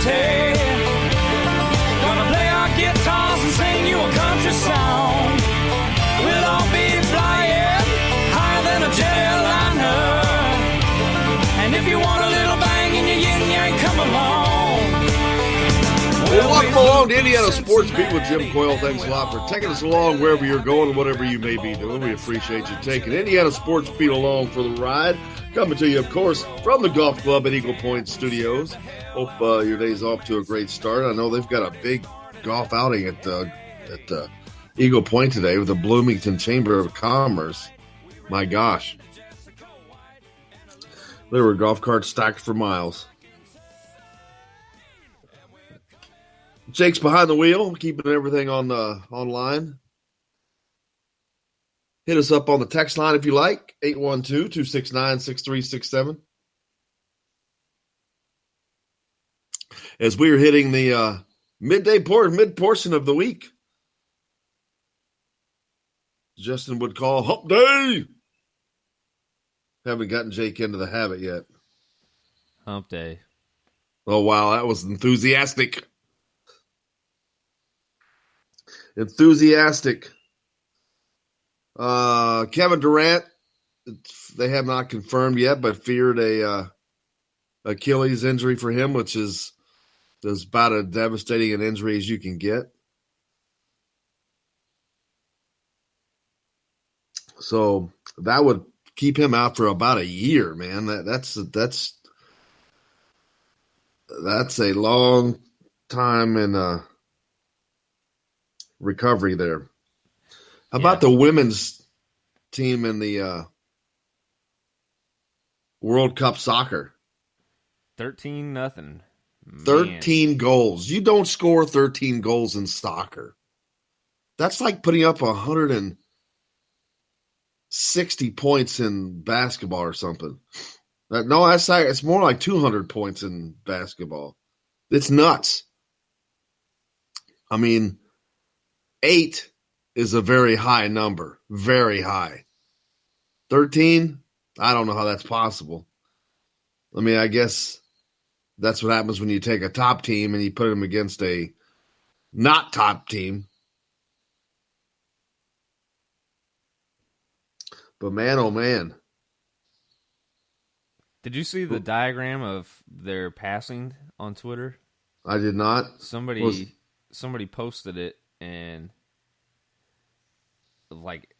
party. Gonna play our guitars and sing you a country song. We'll all be flying higher than a jetliner. And if you want a little bang in your yin-yang, come along. Well, welcome along to Indiana Sports Beat with Jim Coyle. Thanks a lot for taking us along wherever you're going, whatever you may be doing. We appreciate you taking Indiana Sports Beat along for the ride. Coming to you, of course, from the Golf Club at Eagle Point Studios. Hope your day's off to a great start. I know they've got a big golf outing at Eagle Point today with the Bloomington Chamber of Commerce. My gosh. There were golf carts stacked for miles. Jake's behind the wheel, keeping everything on online. Hit us up on the text line if you like, 812-269-6367. As we are hitting the mid portion of the week, Justin would call hump day. Haven't gotten Jake into the habit yet. Hump day. Oh, wow, that was enthusiastic. Enthusiastic. Kevin Durant, they have not confirmed yet, but feared a Achilles injury for him, which is about as devastating an injury as you can get. So that would keep him out for about a year, man. That's a long time in recovery there. How about the women's team in the World Cup soccer? 13-0. 13 goals. You don't score 13 goals in soccer. That's like putting up 160 points in basketball or something. No, it's more like 200 points in basketball. It's nuts. I mean, 8 is a very high number. Very high. 13, I don't know how that's possible. I mean, I guess that's what happens when you take a top team and you put them against a not top team. But man, oh man. Did you see the diagram of their passing on Twitter? I did not. Somebody posted it, and like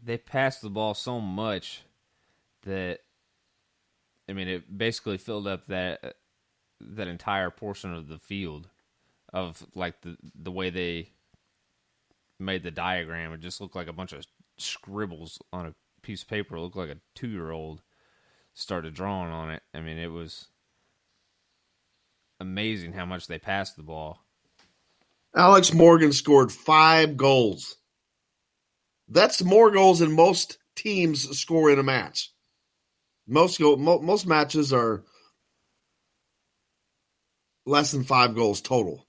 they passed the ball so much that it basically filled up that entire portion of the field of like the way they made the diagram. It just looked like a bunch of scribbles on a piece of paper. It looked like a 2-year-old started drawing on it. It was amazing how much they passed the ball. Alex Morgan scored 5 goals. That's more goals than most teams score in a match. Most matches are less than 5 goals total.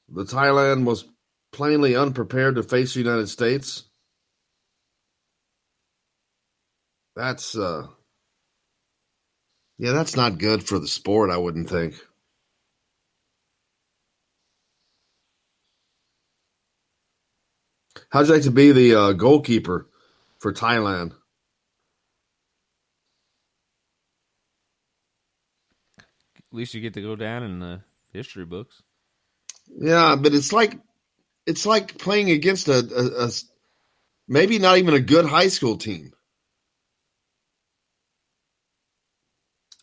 The Thailand was plainly unprepared to face the United States. That's not good for the sport, I wouldn't think. How'd you like to be the goalkeeper for Thailand? At least you get to go down in the history books. Yeah, but it's like playing against a maybe not even a good high school team.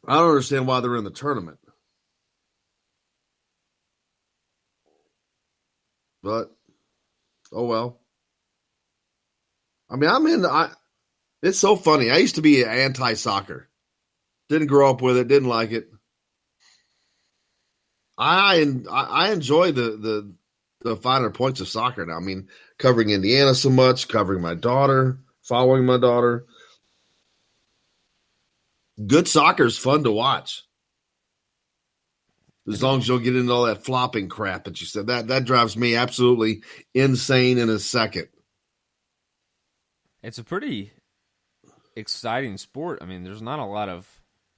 I don't understand why they're in the tournament. But, oh well. It's so funny. I used to be anti-soccer. Didn't grow up with it. Didn't like it. I enjoy the finer points of soccer now. Covering Indiana so much, covering my daughter, following my daughter. Good soccer is fun to watch. As long as you'll get into all that flopping crap that you said. That drives me absolutely insane in a second. It's a pretty exciting sport. I mean, there's not a lot of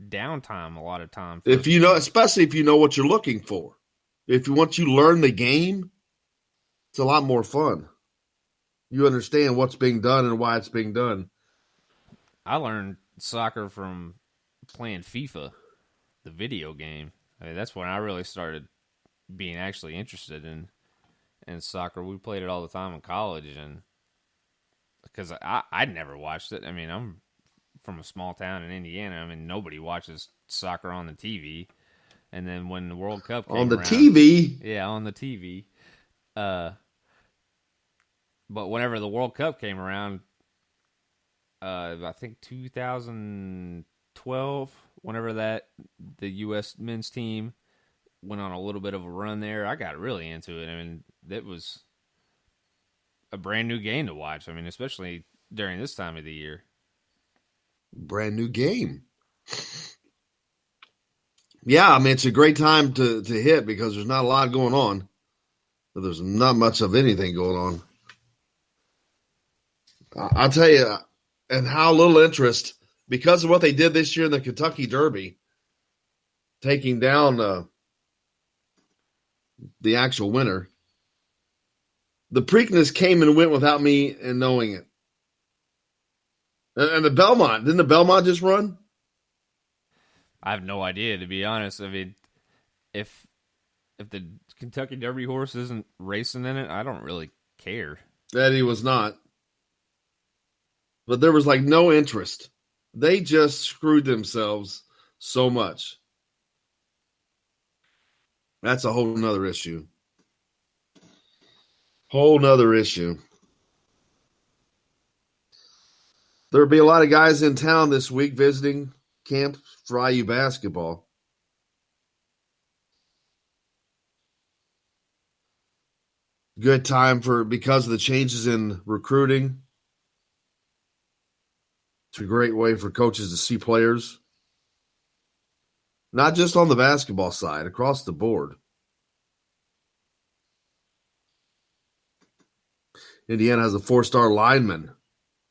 downtime a lot of time. If you know, especially if you know what you're looking for. Once you learn the game, it's a lot more fun. You understand what's being done and why it's being done. I learned soccer from playing FIFA, the video game. I mean, that's when I really started being actually interested in soccer. We played it all the time in college, and because I'd never watched it. I mean, I'm from a small town in Indiana. I mean, nobody watches soccer on the TV. And then when the World Cup came on the around, TV, yeah, on the TV. But whenever the World Cup came around, I think 2012, whenever the U.S. men's team went on a little bit of a run there, I got really into it. I mean, it was a brand new game to watch. I mean, especially during this time of the year. brand new game. Yeah, I mean, it's a great time to hit because there's not a lot going on. But there's not much of anything going on. I'll tell you, and how little interest, because of what they did this year in the Kentucky Derby, taking down the actual winner. The Preakness came and went without me and knowing it. And the Belmont, didn't the Belmont just run? I have no idea, to be honest. I mean, if the Kentucky Derby horse isn't racing in it, I don't really care. That he was not. But there was like no interest. They just screwed themselves so much. That's a whole nother issue. Whole nother issue. There'll be a lot of guys in town this week visiting camp for IU basketball. Good time because of the changes in recruiting. It's a great way for coaches to see players. Not just on the basketball side, across the board. Indiana has a 4-star lineman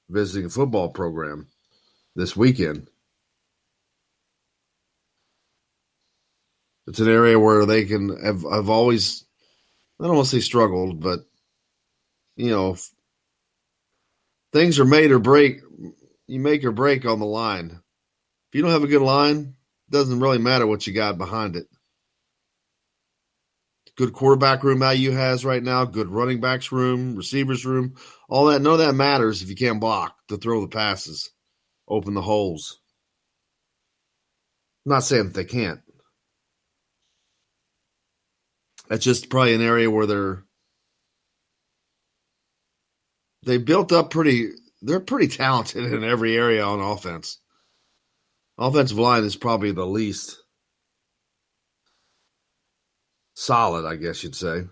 visiting a football program this weekend. It's an area where they have always, I don't want to say struggled, but, things are made or break. You make or break on the line. If you don't have a good line, it doesn't really matter what you got behind it. Good quarterback room IU has right now, good running backs room, receivers room, all that. None of that matters if you can't block to throw the passes, open the holes. I'm not saying that they can't. That's just probably an area where they built up they're pretty talented in every area on offense. Offensive line is probably the least solid, I guess you'd say.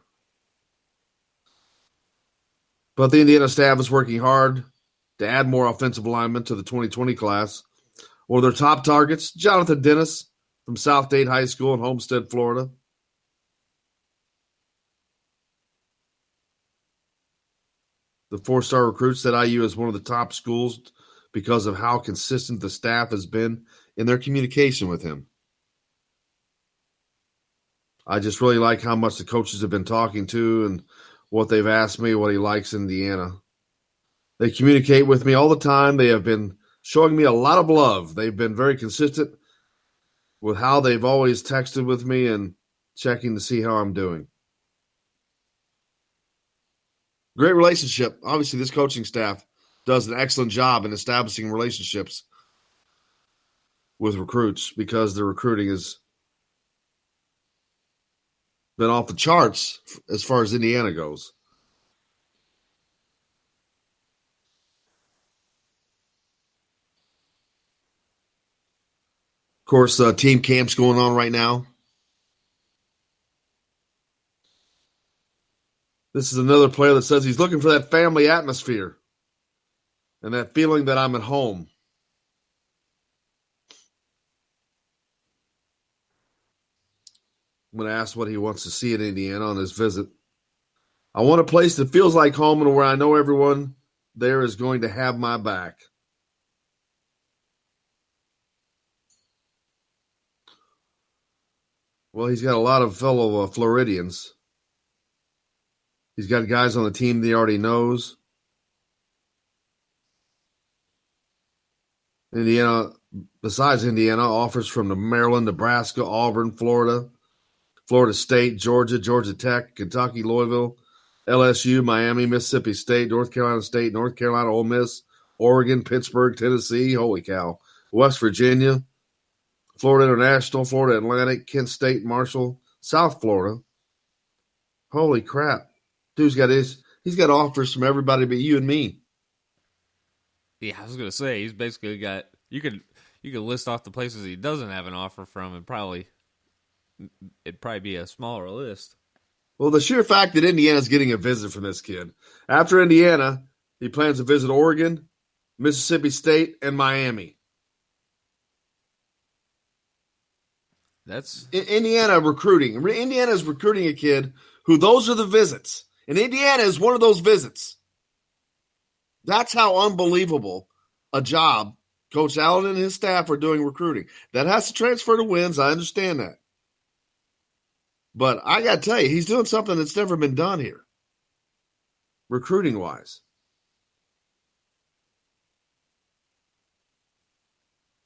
But the Indiana staff is working hard to add more offensive linemen to the 2020 class. One of their top targets, Jonathan Dennis from South Dade High School in Homestead, Florida. The 4-star recruit said IU is one of the top schools because of how consistent the staff has been in their communication with him. I just really like how much the coaches have been talking to and what they've asked me, what he likes in Indiana. They communicate with me all the time. They have been showing me a lot of love. They've been very consistent with how they've always texted with me and checking to see how I'm doing. Great relationship. Obviously, this coaching staff does an excellent job in establishing relationships with recruits because the recruiting has been off the charts as far as Indiana goes. Of course, team camp's going on right now. This is another player that says he's looking for that family atmosphere and that feeling that I'm at home. When asked what he wants to see in Indiana on his visit, I want a place that feels like home and where I know everyone there is going to have my back. Well, he's got a lot of fellow Floridians. He's got guys on the team that he already knows. Indiana, besides Indiana, offers from the Maryland, Nebraska, Auburn, Florida, Florida State, Georgia, Georgia Tech, Kentucky, Louisville, LSU, Miami, Mississippi State, North Carolina, Ole Miss, Oregon, Pittsburgh, Tennessee, holy cow, West Virginia, Florida International, Florida Atlantic, Kent State, Marshall, South Florida. Holy crap. Dude's got he's got offers from everybody but you and me. Yeah, I was gonna say he's basically got you could list off the places he doesn't have an offer from, and it'd probably be a smaller list. Well, the sheer fact that Indiana's getting a visit from this kid. After Indiana, he plans to visit Oregon, Mississippi State, and Miami. That's Indiana recruiting. Indiana's recruiting a kid who those are the visits. And Indiana is one of those visits. That's how unbelievable a job Coach Allen and his staff are doing recruiting. That has to transfer to wins. I understand that. But I got to tell you, he's doing something that's never been done here, recruiting-wise.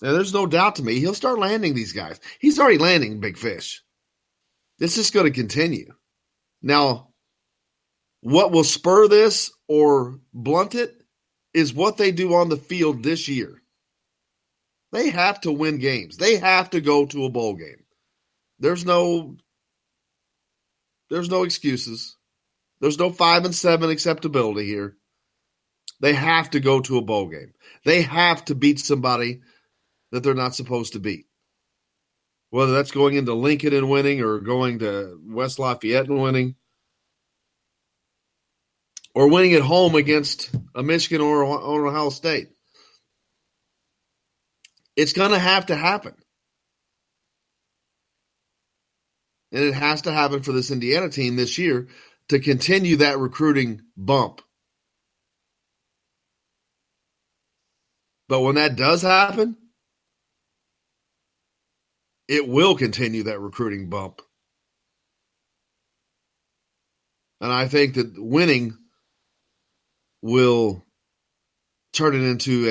And there's no doubt to me, he'll start landing these guys. He's already landing big fish. This is going to continue. Now, what will spur this or blunt it is what they do on the field this year. They have to win games. They have to go to a bowl game. There's no excuses. There's no 5-7 acceptability here. They have to go to a bowl game. They have to beat somebody that they're not supposed to beat. Whether that's going into Lincoln and winning or going to West Lafayette and winning, or winning at home against a Michigan or Ohio State. It's going to happen. And it has to happen for this Indiana team this year to continue that recruiting bump. But when that does happen, it will continue that recruiting bump. And I think that winning will turn it into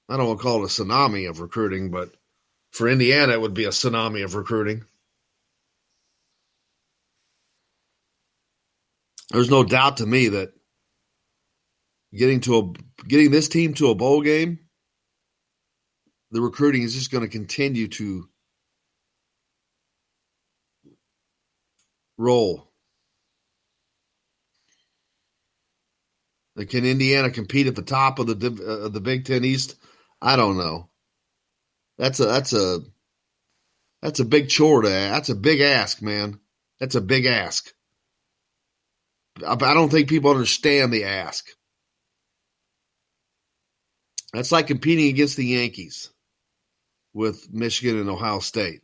I don't want to call it a tsunami of recruiting, but for Indiana, it would be a tsunami of recruiting. There's no doubt to me that getting this team to a bowl game, the recruiting is just going to continue to roll. Can Indiana compete at the top of the Big Ten East? I don't know. That's a big chore that's a big ask, man. That's a big ask. I don't think people understand the ask. That's like competing against the Yankees with Michigan and Ohio State.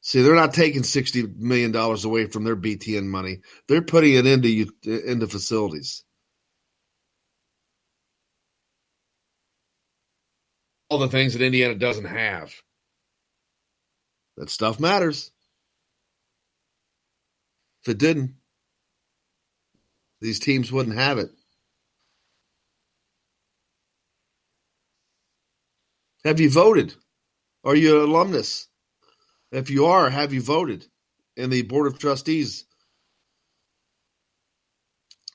See, they're not taking $60 million away from their BTN money. They're putting it into facilities. All the things that Indiana doesn't have. That stuff matters. If it didn't, these teams wouldn't have it. Have you voted? Are you an alumnus? If you are, have you voted in the Board of Trustees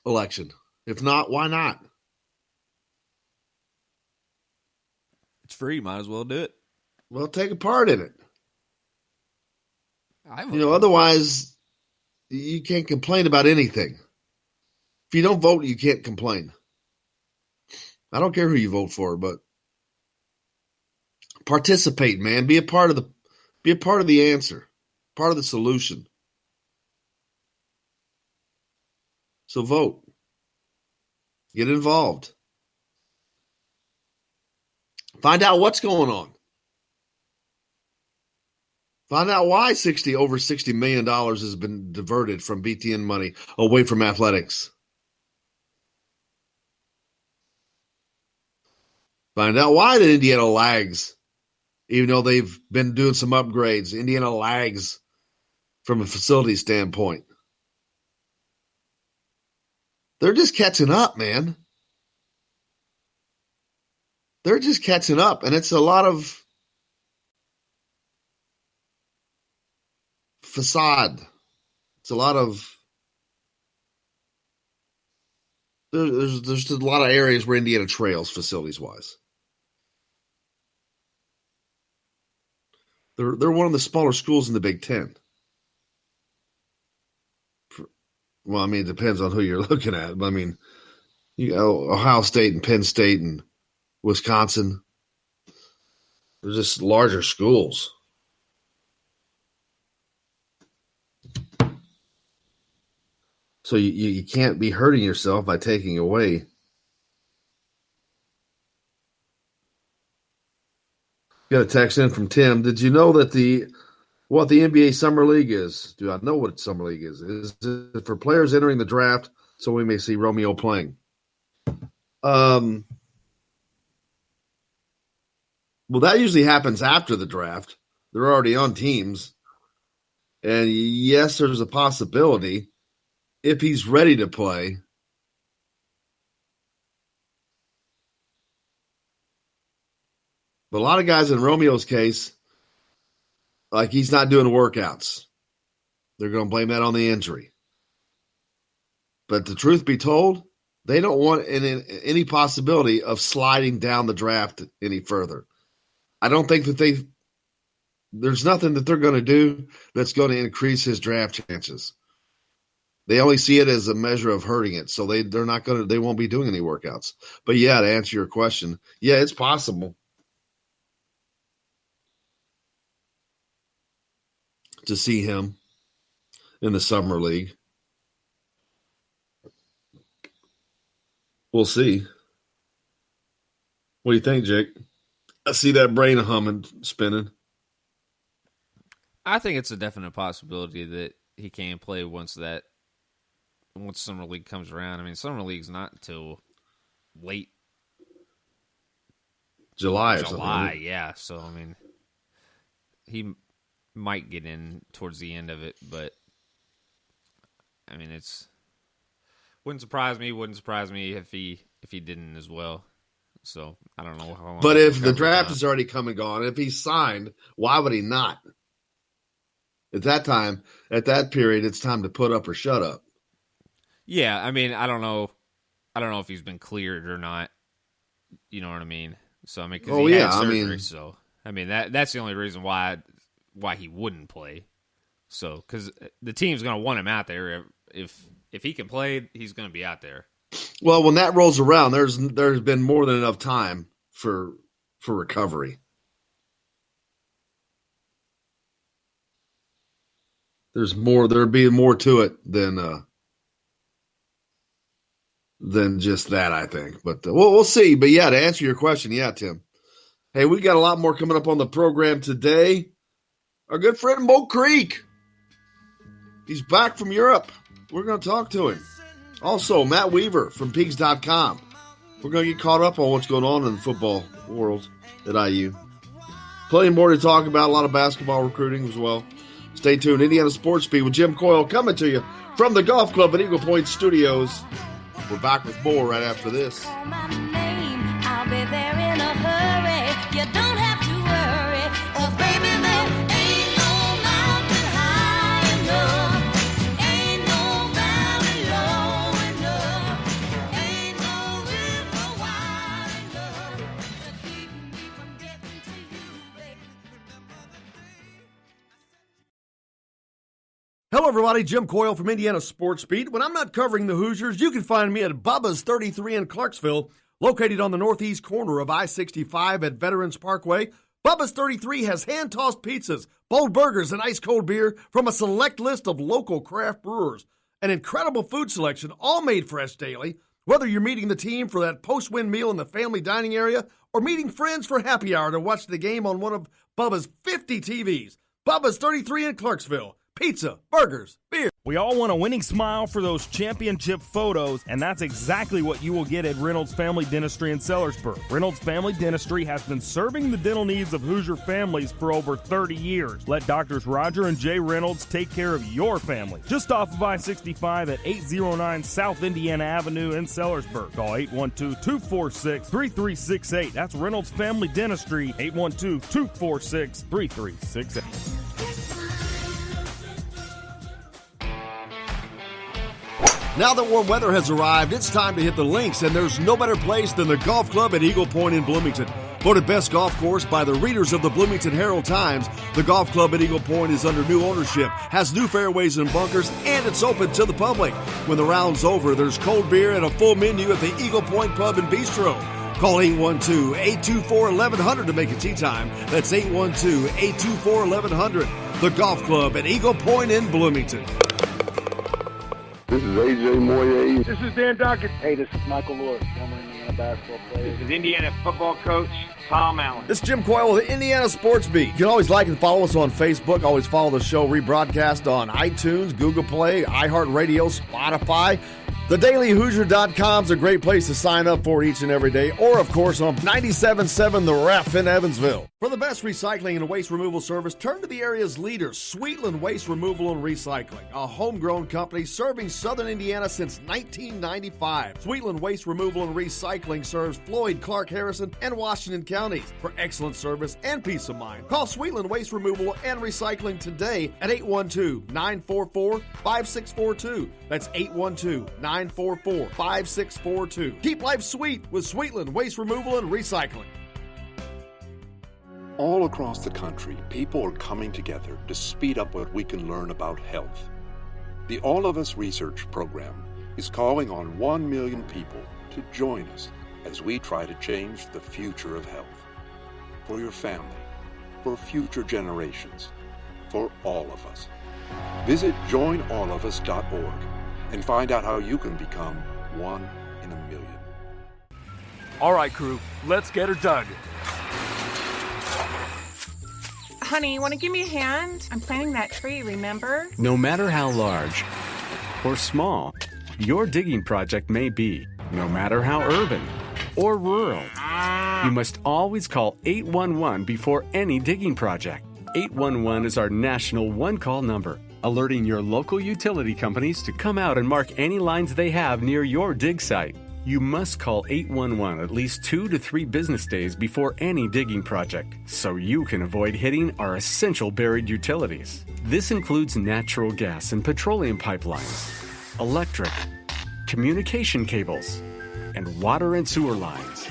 election? If not, why not? it's free. Might as well do it. Well, take a part in it. Otherwise, you can't complain about anything. If you don't vote, you can't complain. I don't care who you vote for, but participate, man. Be a part of the answer, part of the solution. So vote. Get involved. Find out what's going on. Find out why over $60 million has been diverted from BTN money away from athletics. Find out why the Indiana lags even though they've been doing some upgrades. Indiana lags from a facility standpoint. They're just catching up, man. They're just catching up, and it's a lot of facade. It's a lot of there's just a lot of areas where Indiana trails facilities wise. They're one of the smaller schools in the Big Ten. Well, I mean, it depends on who you're looking at. But I mean, you know, Ohio State and Penn State and Wisconsin, they're just larger schools. So you can't be hurting yourself by taking away. Got a text in from Tim. Did you know that what the NBA Summer League is? Do I know what Summer League is? Is it for players entering the draft so we may see Romeo playing? Well, that usually happens after the draft. They're already on teams. And yes, there's a possibility if he's ready to play. But a lot of guys in Romeo's case, like he's not doing workouts. They're going to blame that on the injury. But the truth be told, they don't want any possibility of sliding down the draft any further. I don't think that there's nothing that they're going to do that's going to increase his draft chances. They only see it as a measure of hurting it, so they won't be doing any workouts. But yeah, to answer your question, yeah, it's possible to see him in the Summer League. We'll see. What do you think, Jake? I see that brain humming, spinning. I think it's a definite possibility that he can play once Summer League comes around. I mean, Summer League's not until late July or something. Yeah. So, I mean, he might get in towards the end of it, but I mean, wouldn't surprise me if he didn't as well. So I don't know how long. But if the draft is already come and gone, if he's signed, why would he not? At that period, it's time to put up or shut up. Yeah, I mean, I don't know if he's been cleared or not. You know what I mean? So I mean, because he had surgery, so I mean that's the only reason why he wouldn't play. So because the team's going to want him out there. If he can play, he's going to be out there. Well, when that rolls around, there's been more than enough time for recovery. There'd be more to it than just that, I think. But we'll see. But yeah, to answer your question, yeah, Tim. Hey, we got a lot more coming up on the program today. Our good friend Mo Creek. He's back from Europe. We're going to talk to him. Also, Matt Weaver from Pigs.com. We're going to get caught up on what's going on in the football world at IU. Plenty more to talk about. A lot of basketball recruiting as well. Stay tuned. Indiana Sports Beat with Jim Coyle coming to you from the Golf Club at Eagle Point Studios. We're back with more right after this. I'll be there in a hurry. You don't have to worry, 'cause baby, there ain't no mountain high enough, ain't no valley low enough, ain't no river wide enough to keep me from getting to you, baby. Hello, everybody. Jim Coyle from Indiana Sports Beat. When I'm not covering the Hoosiers, you can find me at Bubba's 33 in Clarksville, located on the northeast corner of I-65 at Veterans Parkway. Bubba's 33 has hand-tossed pizzas, bold burgers, and ice-cold beer from a select list of local craft brewers. An incredible food selection, all made fresh daily. Whether you're meeting the team for that post-win meal in the family dining area or meeting friends for happy hour to watch the game on one of Bubba's 50 TVs. Bubba's 33 in Clarksville. pizza, burgers, beer. We all want a winning smile for those championship photos, and that's exactly what you will get at Reynolds Family Dentistry in Sellersburg. Reynolds Family Dentistry has been serving the dental needs of Hoosier families for over 30 years. Let Doctors Roger and Jay Reynolds take care of your family. Just off of I-65 at 809 South Indiana Avenue in Sellersburg. Call 812-246-3368. That's Reynolds Family Dentistry, 812-246-3368. Now that warm weather has arrived, it's time to hit the links, and there's no better place than the golf club at Eagle Point in Bloomington. Voted best golf course by the readers of the Bloomington Herald-Times, the golf club at Eagle Point is under new ownership, has new fairways and bunkers, and it's open to the public. When the round's over, there's cold beer and a full menu at the Eagle Point Pub and Bistro. Call 812-824-1100 to make a tee time. That's 812-824-1100. The golf club at Eagle Point in Bloomington. This is AJ Moye. This is Dan Dockett. Hey, this is Michael Lewis, former Indiana basketball player. This is Indiana football coach Tom Allen. This is Jim Coyle with the Indiana Sports Beat. You can always like and follow us on Facebook. Always follow the show rebroadcast on iTunes, Google Play, iHeartRadio, Spotify. TheDailyHoosier.com is a great place to sign up for each and every day, or, of course, on 97.7 The Ref in Evansville. For the best recycling and waste removal service, turn to the area's leader, Sweetland Waste Removal and Recycling, a homegrown company serving southern Indiana since 1995. Sweetland Waste Removal and Recycling serves Floyd, Clark, Harrison, and Washington counties. For excellent service and peace of mind, call Sweetland Waste Removal and Recycling today at 812-944-5642. That's 812-944-5642. Keep life sweet with Sweetland Waste Removal and Recycling. All across the country, people are coming together to speed up what we can learn about health. The All of Us Research Program is calling on 1 million people to join us as we try to change the future of health. For your family, for future generations, for all of us. Visit joinallofus.org and find out how you can become one in a million. All right, crew, let's get her dug. Honey, you want to give me a hand? I'm planting that tree, remember? No matter how large or small your digging project may be, no matter how urban or rural, you must always call 811 before any digging project. 811 is our national one-call number, alerting your local utility companies to come out and mark any lines they have near your dig site. You must call 811 at least 2 to 3 business days before any digging project, so you can avoid hitting our essential buried utilities. This includes natural gas and petroleum pipelines, electric, communication cables, and water and sewer lines.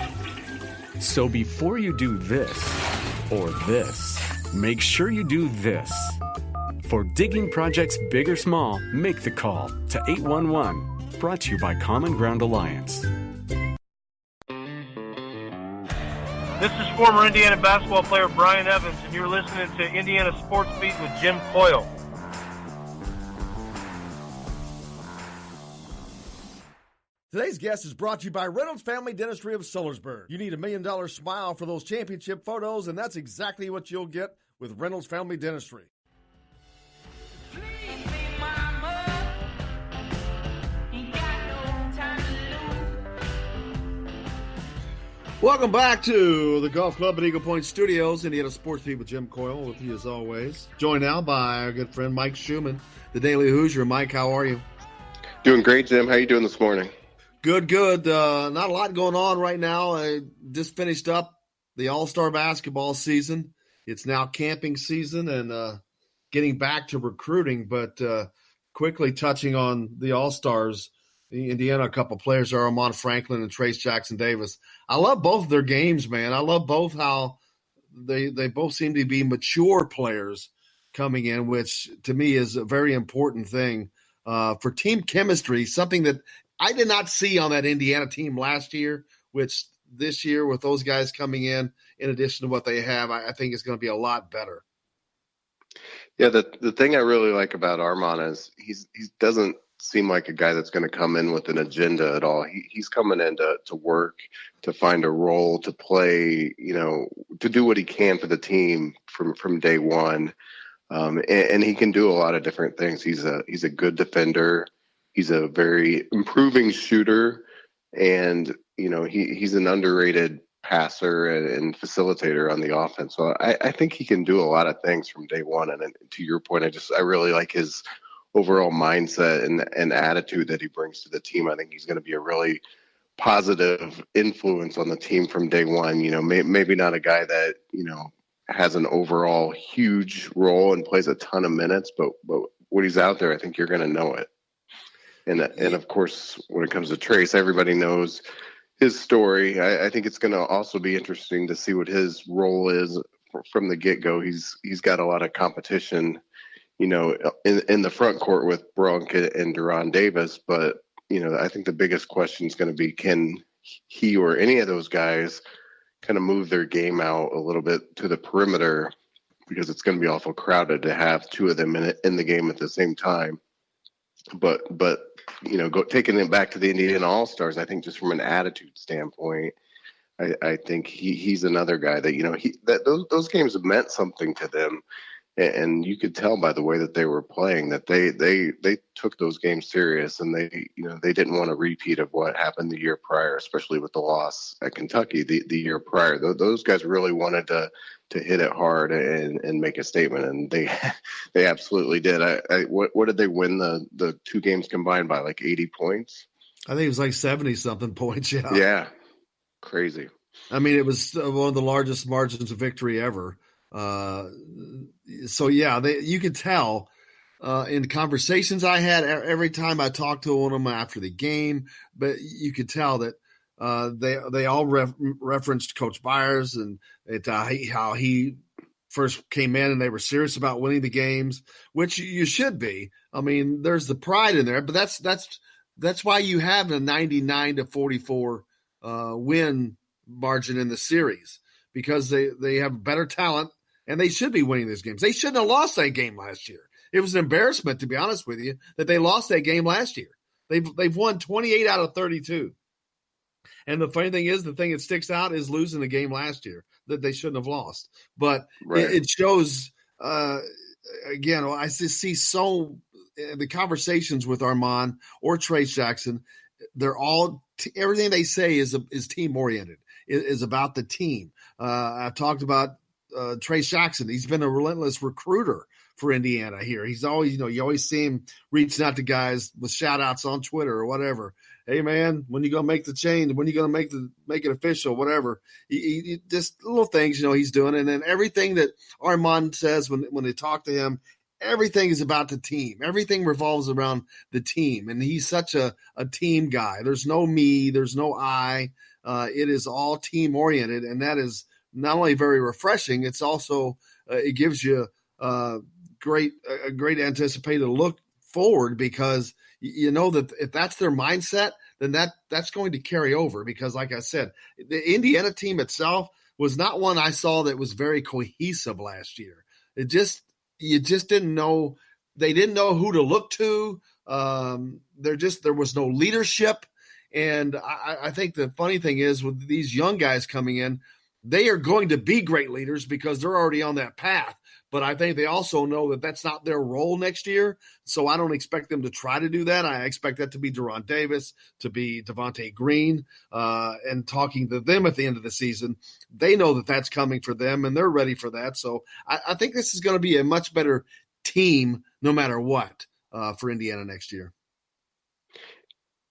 So before you do this or this, make sure you do this. For digging projects big or small, make the call to 811. Brought to you by Common Ground Alliance. This is former Indiana basketball player Brian Evans, and you're listening to Indiana Sports Beat with Jim Coyle. Today's guest is brought to you by Reynolds Family Dentistry of Sellersburg. You need $1 million smile for those championship photos, and that's exactly what you'll get with Reynolds Family Dentistry. Welcome back to the Golf Club at Eagle Point Studios. Indiana Sports Beat with Jim Coyle with you as always. Joined now by our good friend Mike Schumann, the Daily Hoosier. Mike, how are you? Doing great, Jim. How are you doing this morning? Good. Not a lot going on right now. I just finished up the All-Star basketball season. It's now camping season and getting back to recruiting, but quickly touching on the All-Stars. Indiana, a couple players are Armand Franklin and Trace Jackson Davis. I love both of their games, man. I love both how they both seem to be mature players coming in, which to me is a very important thing for team chemistry, something that I did not see on that Indiana team last year, which this year with those guys coming in addition to what they have, I think it's going to be a lot better. Yeah, the thing I really like about Armand is he doesn't seem like a guy that's going to come in with an agenda at all. He's coming in to work, to find a role, to play, to do what he can for the team from day one. And he can do a lot of different things. He's a good defender. He's a very improving shooter, and he's an underrated passer and facilitator on the offense. So I think he can do a lot of things from day one. And to your point, I really like his overall mindset and attitude that he brings to the team. I think he's going to be a really positive influence on the team from day one. Maybe not a guy that has an overall huge role and plays a ton of minutes, but when he's out there, I think you're going to know it. And of course, when it comes to Trace, everybody knows his story. I think it's going to also be interesting to see what his role is from the get-go. He's got a lot of competition, in the front court with Brunk and Deron Davis. But, I think the biggest question is going to be, can he or any of those guys kind of move their game out a little bit to the perimeter, because it's going to be awful crowded to have two of them in the game at the same time. But taking it back to the Indiana All-Stars, I think just from an attitude standpoint, I think he's another guy that those games have meant something to them, and you could tell by the way that they were playing that they took those games serious, and they didn't want a repeat of what happened the year prior, especially with the loss at Kentucky the year prior. Those guys really wanted to hit it hard and make a statement, and they absolutely did. What did they win the two games combined by, like 80 points? I think it was like 70 something points. Yeah, crazy. I mean, it was one of the largest margins of victory ever. So yeah, you could tell in conversations I had every time I talked to one of them after the game, but you could tell that they all referenced Coach Byers and how he first came in and they were serious about winning the games, which you should be. I mean, there's the pride in there, but that's why you have a 99-44 win margin in the series, because they have better talent and they should be winning these games. They shouldn't have lost that game last year. It was an embarrassment, to be honest with you, that they lost that game last year. They've won 28 out of 32. And the funny thing is, the thing that sticks out is losing the game last year that they shouldn't have lost. But right. It shows, again, I just see the conversations with Armand or Trace Jackson, they're all everything they say is team oriented, is about the team. I've talked about Trace Jackson. He's been a relentless recruiter for Indiana here. He's always, you always see him reaching out to guys with shout outs on Twitter or whatever. Hey man, when you going to make the change? When you going to make it official? Whatever. He just little things, he's doing. And then everything that Armand says when they talk to him, everything is about the team. Everything revolves around the team. And he's such a team guy. There's no me, there's no I. It is all team oriented. And that is not only very refreshing, it's also, it gives you a great anticipated look forward, because you know that if that's their mindset, then that's going to carry over, because like I said, the Indiana team itself was not one I saw that was very cohesive last year. You just didn't know. They didn't know who to look to. There was no leadership. And I think the funny thing is, with these young guys coming in, they are going to be great leaders because they're already on that path. But I think they also know that that's not their role next year. So I don't expect them to try to do that. I expect that to be Deron Davis, to be Devontae Green, and talking to them at the end of the season. They know that that's coming for them, and they're ready for that. So I think this is going to be a much better team no matter what for Indiana next year.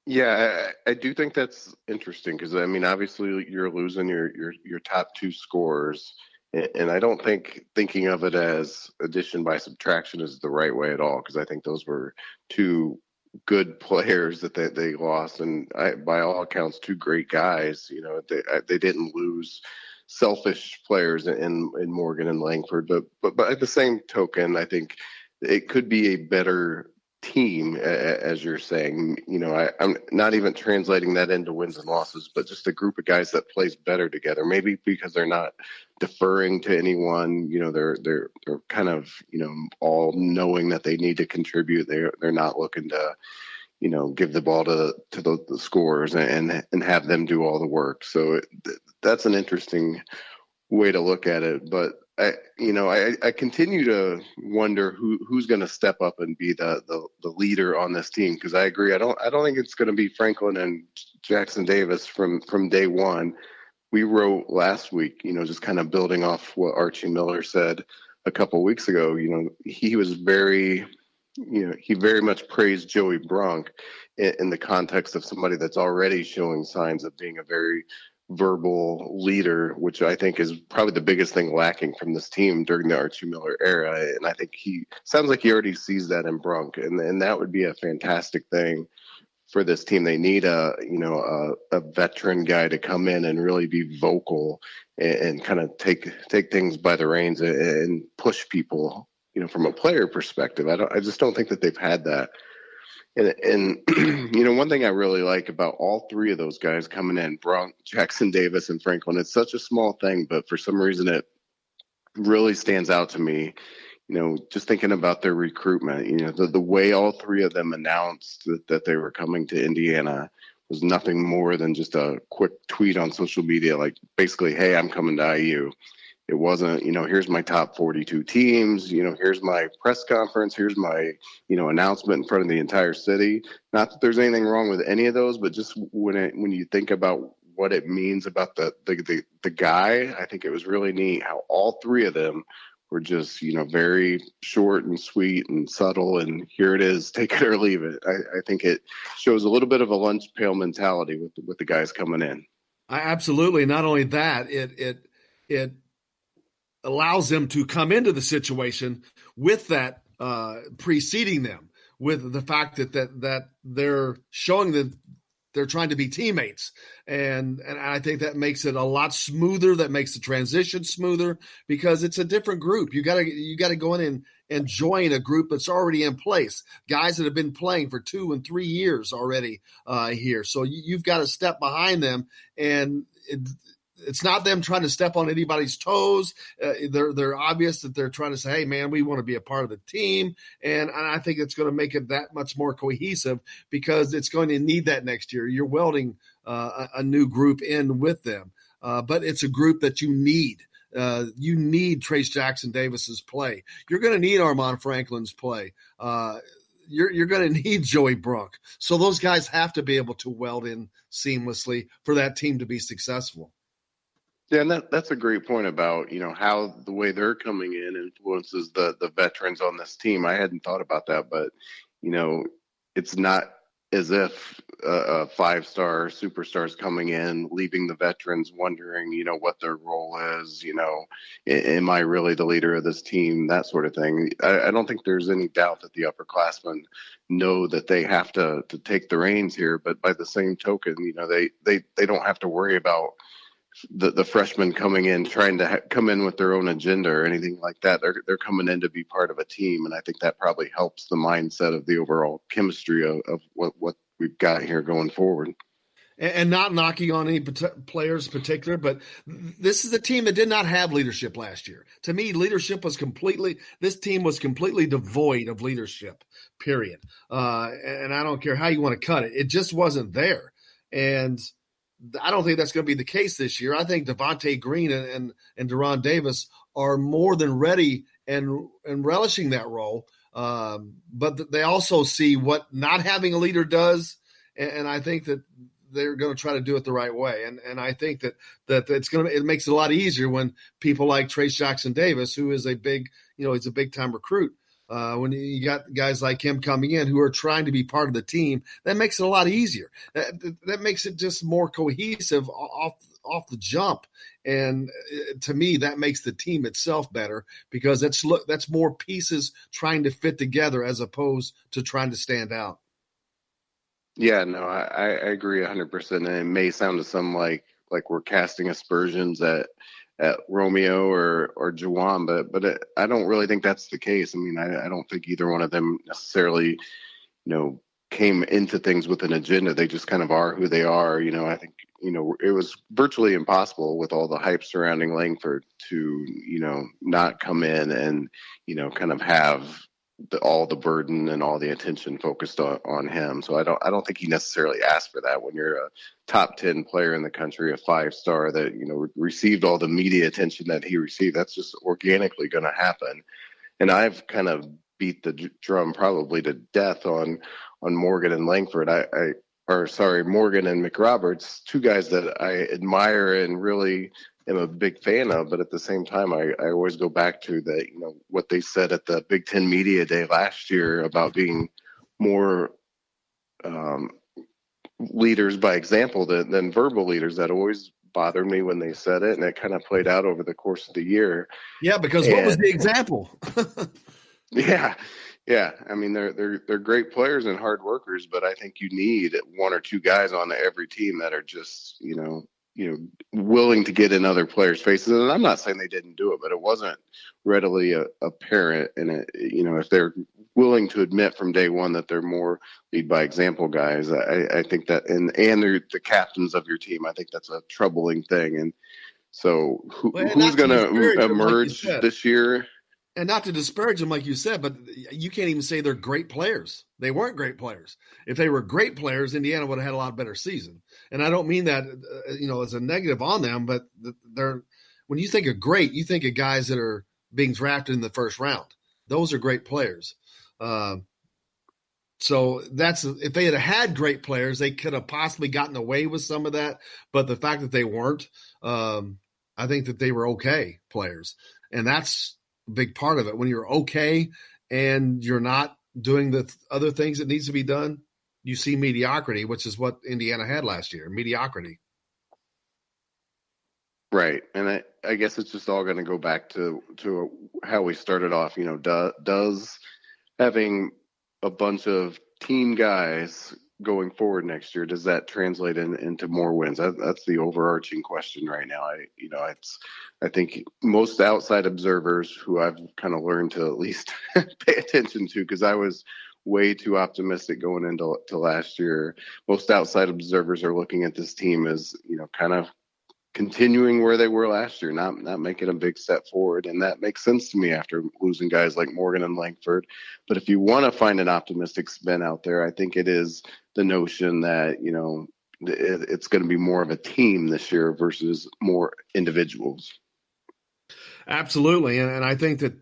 Yeah, I do think that's interesting because, I mean, obviously you're losing your top two scorers. And I don't think thinking of it as addition by subtraction is the right way at all, because I think those were two good players that they lost, and by all accounts, two great guys. They didn't lose selfish players in Morgan and Langford, but at the same token, I think it could be a better team, as you're saying. I'm not even translating that into wins and losses, but just a group of guys that plays better together, maybe because they're not deferring to anyone. They're kind of, all knowing that they need to contribute. They're not looking to, give the ball to the scorers and have them do all the work. So that's an interesting way to look at it. But I continue to wonder who's going to step up and be the leader on this team, because I agree. I don't think it's going to be Franklin and Jackson Davis from day one. We wrote last week, just kind of building off what Archie Miller said a couple weeks ago. He was he very much praised Joey Brunk in the context of somebody that's already showing signs of being a very verbal leader, which I think is probably the biggest thing lacking from this team during the Archie Miller era. And I think he sounds like he already sees that in Brunk, and that would be a fantastic thing for this team. They need a veteran guy to come in and really be vocal and kind of take things by the reins and push people, from a player perspective. I just don't think that they've had that. And one thing I really like about all three of those guys coming in, Brunk, Jackson Davis, and Franklin, it's such a small thing, but for some reason it really stands out to me. Just thinking about their recruitment, the way all three of them announced that they were coming to Indiana was nothing more than just a quick tweet on social media, like basically, hey, I'm coming to IU. It wasn't, here's my top 42 teams, here's my press conference, here's my, announcement in front of the entire city. Not that there's anything wrong with any of those, but just when you think about what it means about the guy, I think it was really neat how all three of them were just, very short and sweet and subtle, and here it is, take it or leave it. I think it shows a little bit of a lunch pail mentality with the guys coming in. Absolutely. Not only that, it allows them to come into the situation with that preceding them, with the fact that they're showing that they're trying to be teammates. And I think that makes it a lot smoother. That makes the transition smoother because it's a different group. You gotta go in and join a group that's already in place. Guys that have been playing for 2 and 3 years already here. So you've got to step behind them, and it's not them trying to step on anybody's toes. They're obvious that they're trying to say, hey, man, we want to be a part of the team. And I think it's going to make it that much more cohesive because it's going to need that next year. You're welding a new group in with them. But it's a group that you need. You need Trace Jackson Davis's play. You're going to need Armaan Franklin's play. You're going to need Joey Brunk. So those guys have to be able to weld in seamlessly for that team to be successful. Yeah, and that's a great point about, how the way they're coming in influences the veterans on this team. I hadn't thought about that, but, it's not as if a 5-star superstars coming in, leaving the veterans wondering, what their role is, am I really the leader of this team, that sort of thing. I don't think there's any doubt that the upperclassmen know that they have to take the reins here, but by the same token, they don't have to worry about the freshmen coming in, trying to come in with their own agenda or anything like that. They're coming in to be part of a team. And I think that probably helps the mindset of the overall chemistry of what we've got here going forward. And not knocking on any players in particular, but this is a team that did not have leadership last year. To me, this team was completely devoid of leadership, period. And I don't care how you want to cut it. It just wasn't there. And I don't think that's going to be the case this year. I think Devontae Green and Deron Davis are more than ready and relishing that role. But they also see what not having a leader does, and I think that they're going to try to do it the right way. And I think that it makes it a lot easier when people like Trace Jackson Davis, who is a big, he's a big time recruit. When you got guys like him coming in who are trying to be part of the team, that makes it a lot easier. That makes it just more cohesive off the jump. And to me, that makes the team itself better because that's more pieces trying to fit together as opposed to trying to stand out. Yeah, no, I agree 100%. And it may sound to some like we're casting aspersions at Romeo or Juwan, but I don't really think that's the case. I mean, I don't think either one of them necessarily, came into things with an agenda. They just kind of are who they are. I think, it was virtually impossible with all the hype surrounding Langford to, not come in and, kind of have all the burden and all the attention focused on him. So I don't think he necessarily asked for that. When you're a top 10 player in the country, a 5-star that, received all the media attention that he received, that's just organically going to happen. And I've kind of beat the drum probably to death on Morgan and Langford. Morgan and McRoberts, two guys that I admire and really am a big fan of. But at the same time, I always go back to what they said at the Big Ten Media Day last year about being more leaders by example than verbal leaders. That always bothered me when they said it, and it kind of played out over the course of the year. Yeah, because what was the example? Yeah. I mean, they're great players and hard workers, but I think you need one or two guys on every team that are just, willing to get in other players' faces. And I'm not saying they didn't do it, but it wasn't readily apparent. And if they're willing to admit from day one that they're more lead by example guys, I think that, and they're the captains of your team, I think that's a troubling thing. And so who's going to emerge this year? And not to disparage them, like you said, but you can't even say they're great players. They weren't great players. If they were great players, Indiana would have had a lot better season. And I don't mean that, as a negative on them, but when you think of great, you think of guys that are being drafted in the first round. Those are great players. So if they had great players, they could have possibly gotten away with some of that. But the fact that they weren't, I think that they were okay players. And that's a big part of it. When you're okay and you're not doing the other things that needs to be done, you see mediocrity, which is what Indiana had last year, mediocrity. Right. And I guess it's just all going to go back to how we started off. Does having a bunch of team guys going forward next year, does that translate into more wins? That's the overarching question right now. I think most outside observers who I've kind of learned to at least pay attention to, because I was way too optimistic going into last year. Most outside observers are looking at this team as, kind of continuing where they were last year, not making a big step forward. And that makes sense to me after losing guys like Morgan and Langford. But if you want to find an optimistic spin out there, I think it is the notion that, it's going to be more of a team this year versus more individuals. Absolutely. And I think that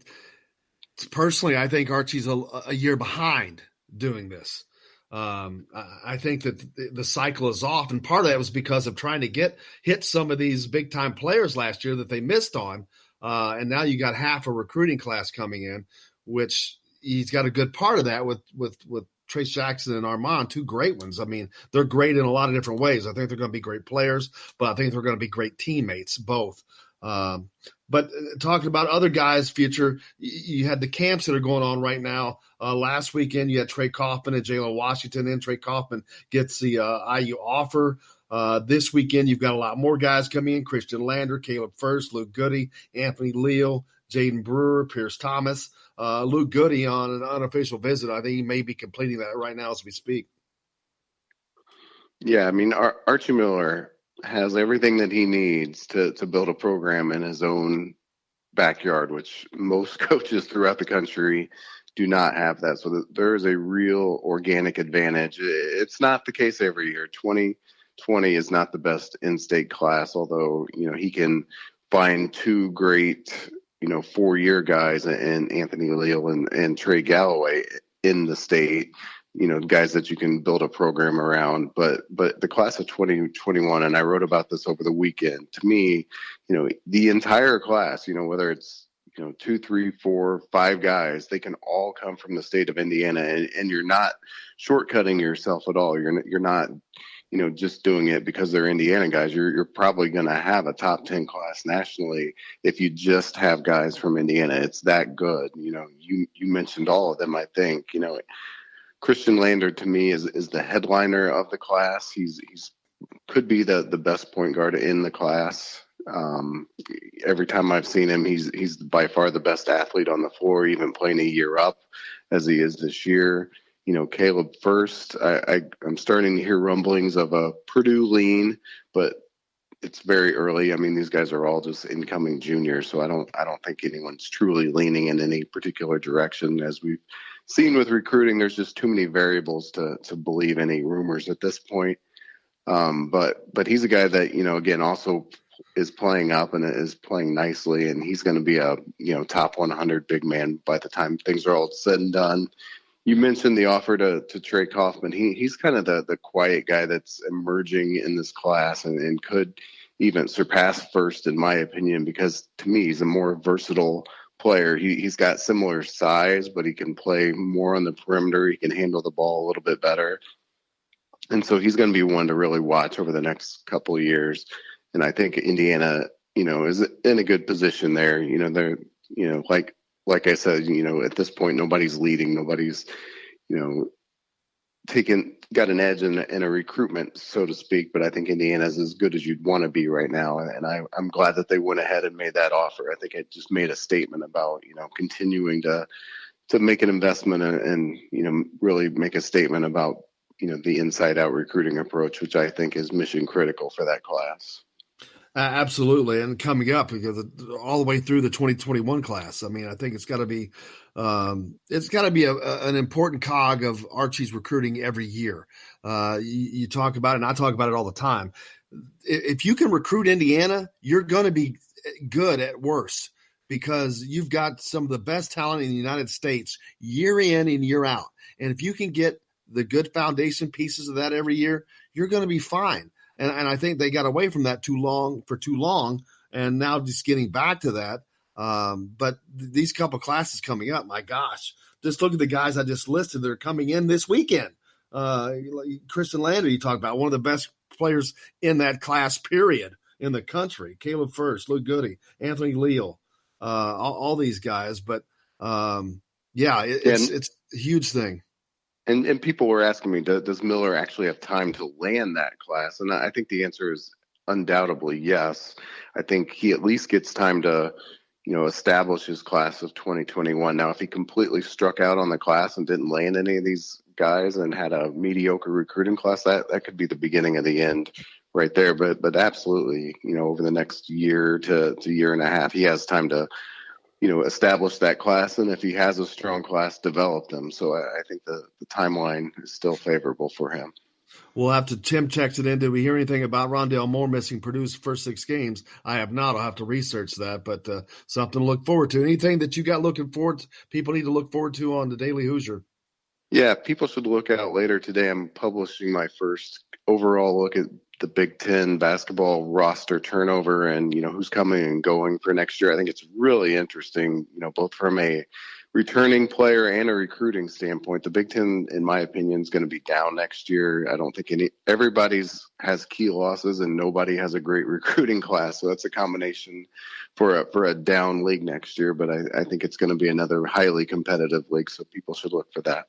personally, I think Archie's a year behind doing this. I think that the cycle is off, and part of that was because of trying to hit some of these big time players last year that they missed on. And now you got half a recruiting class coming in, which he's got a good part of that with Trace Jackson and Armand, two great ones. I mean, they're great in a lot of different ways. I think they're going to be great players, but I think they're going to be great teammates, both. But talking about other guys' future, you had the camps that are going on right now. Last weekend, you had Trey Kaufman and Jalen Washington in. Trey Kaufman gets the IU offer. This weekend, you've got a lot more guys coming in. Christian Lander, Caleb First, Luke Goody, Anthony Leal, Jaden Brewer, Pierce Thomas. Luke Goody on an unofficial visit. I think he may be completing that right now as we speak. Yeah, I mean, Archie Miller has everything that he needs to build a program in his own backyard, which most coaches throughout the country do not have that. So there is a real organic advantage. It's not the case every year. 2020 is not the best in-state class, although, he can find two great, 4-year guys in Anthony Leal and Trey Galloway in the state. Guys that you can build a program around, but the class of 2021, and I wrote about this over the weekend, to me, the entire class, whether it's, 2, 3, 4, 5 guys, they can all come from the state of Indiana, and you're not shortcutting yourself at all. You're not, just doing it because they're Indiana guys. You're probably going to have a top 10 class nationally if you just have guys from Indiana. It's that good. You mentioned all of them, I think. Christian Lander, to me, is the headliner of the class. He's could be the best point guard in the class. Every time I've seen him, he's by far the best athlete on the floor, even playing a year up as he is this year. Caleb First, I'm starting to hear rumblings of a Purdue lean, but it's very early. I mean, these guys are all just incoming juniors, so I don't think anyone's truly leaning in any particular direction. As we've seen with recruiting, there's just too many variables to believe any rumors at this point. But he's a guy that, again, also is playing up and is playing nicely, and he's going to be a top 100 big man by the time things are all said and done. You mentioned the offer to Trey Kaufman. He's kind of the quiet guy that's emerging in this class and could even surpass first, in my opinion, because to me, he's a more versatile player. He's got similar size, but he can play more on the perimeter. He can handle the ball a little bit better. And so he's going to be one to really watch over the next couple of years. And I think Indiana, is in a good position there. They're, like I said, at this point, nobody's leading, nobody's, got an edge in a recruitment, so to speak. But I think Indiana's as good as you'd want to be right now. And I'm glad that they went ahead and made that offer. I think it just made a statement about, continuing to make an investment and really make a statement about, the inside out recruiting approach, which I think is mission critical for that class. Absolutely, and coming up because all the way through the 2021 class. I mean, I think it's got to be an important cog of Archie's recruiting every year. You talk about it, and I talk about it all the time. If you can recruit Indiana, you're going to be good at worst because you've got some of the best talent in the United States year in and year out. And if you can get the good foundation pieces of that every year, you're going to be fine. And I think they got away from that too long, and now just getting back to that. But these couple classes coming up, my gosh, just look at the guys I just listed. They're coming in this weekend. Christian Lander, you talk about, one of the best players in that class, period, in the country. Caleb First, Luke Goody, Anthony Leal, all these guys. But, it's a huge thing. And people were asking me, does Miller actually have time to land that class? And I think the answer is undoubtedly yes. I think he at least gets time to, establish his class of 2021. Now, if he completely struck out on the class and didn't land any of these guys and had a mediocre recruiting class, that could be the beginning of the end right there. But absolutely, over the next year to year and a half, he has time to establish that class, and if he has a strong class, develop them. So I think the timeline is still favorable for him. We'll have to, Tim checks it in. Did we hear anything about Rondale Moore missing Purdue's first 6 games? I have not. I'll have to research that, but something to look forward to. Anything that you got looking forward to, people need to look forward to on the Daily Hoosier? Yeah, people should look out later today. I'm publishing my first overall look at the Big Ten basketball roster turnover and, who's coming and going for next year. I think it's really interesting, both from a returning player and a recruiting standpoint. The Big Ten, in my opinion, is going to be down next year. I don't think everybody's has key losses and nobody has a great recruiting class. So that's a combination for a down league next year. But I think it's going to be another highly competitive league. So people should look for that.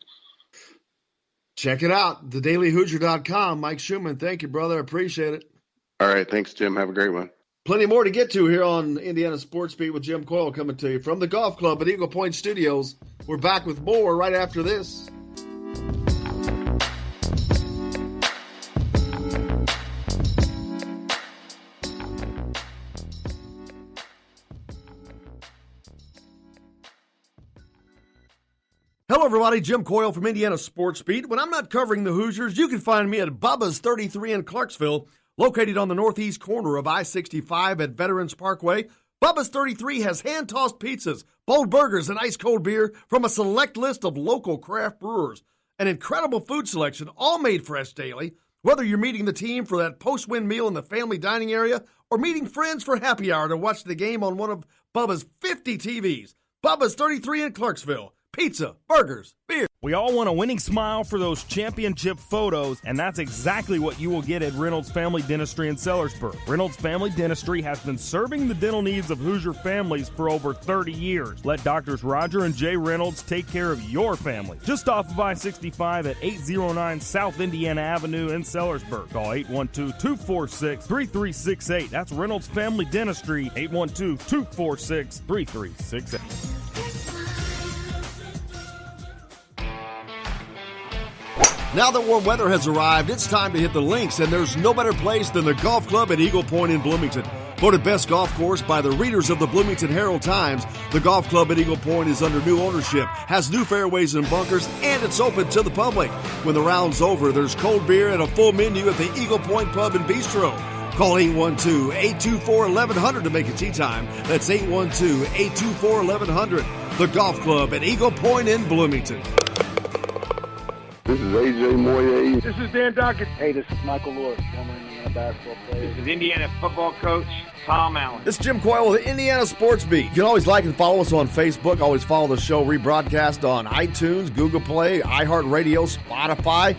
Check it out, thedailyhoosier.com. Mike Schumann, thank you, brother. Appreciate it. All right. Thanks, Jim. Have a great one. Plenty more to get to here on Indiana Sports Beat with Jim Coyle coming to you from the Golf Club at Eagle Point Studios. We're back with more right after this. Hello, everybody. Jim Coyle from Indiana Sports Beat. When I'm not covering the Hoosiers, you can find me at Bubba's 33 in Clarksville, located on the northeast corner of I-65 at Veterans Parkway. Bubba's 33 has hand-tossed pizzas, bold burgers, and ice-cold beer from a select list of local craft brewers. An incredible food selection, all made fresh daily. Whether you're meeting the team for that post-win meal in the family dining area or meeting friends for happy hour to watch the game on one of Bubba's 50 TVs. Bubba's 33 in Clarksville. Pizza, burgers, beer. We all want a winning smile for those championship photos, and that's exactly what you will get at Reynolds Family Dentistry in Sellersburg. Reynolds Family Dentistry has been serving the dental needs of Hoosier families for over 30 years. Let Doctors Roger and Jay Reynolds take care of your family. Just off of I-65 at 809 South Indiana Avenue in Sellersburg. Call 812-246-3368. That's Reynolds Family Dentistry, 812-246-3368. Now that warm weather has arrived, it's time to hit the links, and there's no better place than the golf club at Eagle Point in Bloomington. Voted best golf course by the readers of the Bloomington Herald-Times, the golf club at Eagle Point is under new ownership, has new fairways and bunkers, and it's open to the public. When the round's over, there's cold beer and a full menu at the Eagle Point Pub and Bistro. Call 812-824-1100 to make it tee time. That's 812-824-1100. The golf club at Eagle Point in Bloomington. This is AJ Moye. This is Dan Dockett. Hey, this is Michael Lord, former Indiana basketball player. This is Indiana football coach Tom Allen. This is Jim Coyle with the Indiana Sports Beat. You can always like and follow us on Facebook. Always follow the show rebroadcast on iTunes, Google Play, iHeartRadio, Spotify.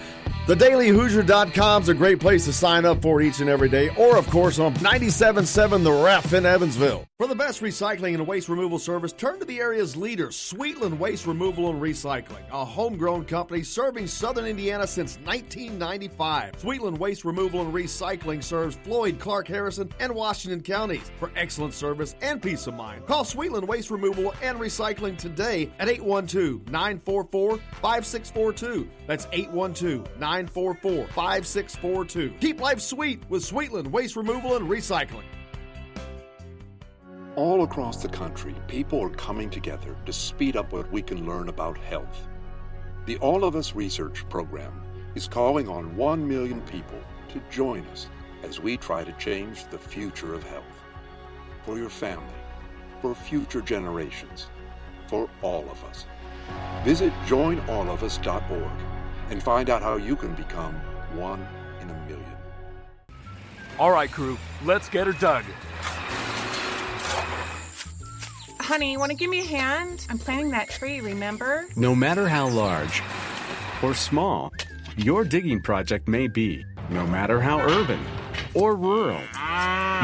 TheDailyHoosier.com is a great place to sign up for each and every day, or, of course, on 97.7 The Ref in Evansville. For the best recycling and waste removal service, turn to the area's leader, Sweetland Waste Removal and Recycling, a homegrown company serving southern Indiana since 1995. Sweetland Waste Removal and Recycling serves Floyd, Clark, Harrison, and Washington counties. For excellent service and peace of mind, call Sweetland Waste Removal and Recycling today at 812-944-5642. That's 812-944-5642. Keep life sweet with Sweetland Waste Removal and Recycling. All across the country, people are coming together to speed up what we can learn about health. The All of Us Research Program is calling on 1 million people to join us as we try to change the future of health. For your family, for future generations, for all of us. Visit joinallofus.org and find out how you can become one in a million. All right, crew, let's get her dug. Honey, want to give me a hand? I'm planting that tree, remember? No matter how large or small your digging project may be, no matter how urban or rural,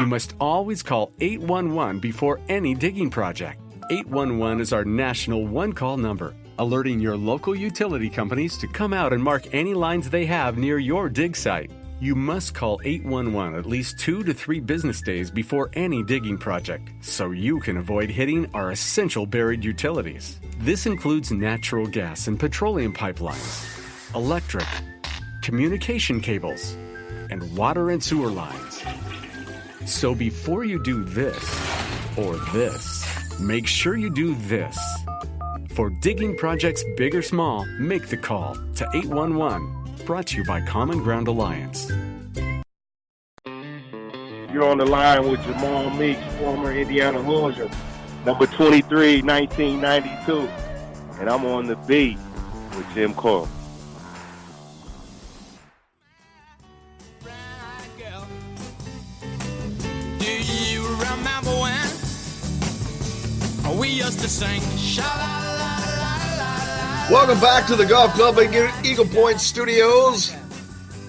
you must always call 811 before any digging project. 811 is our national one-call number, alerting your local utility companies to come out and mark any lines they have near your dig site. You must call 811 at least 2 to 3 business days before any digging project, so you can avoid hitting our essential buried utilities. This includes natural gas and petroleum pipelines, electric, communication cables, and water and sewer lines. So before you do this or this, make sure you do this. For digging projects big or small, make the call to 811. Brought to you by Common Ground Alliance. You're on the line with Jamal Meeks, former Indiana Hoosier, number 23, 1992. And I'm on the beat with Jim Coyle. Do you remember when we used to sing sha-la-la-la-la-la? Welcome back to the Golf Club at Eagle Point Studios.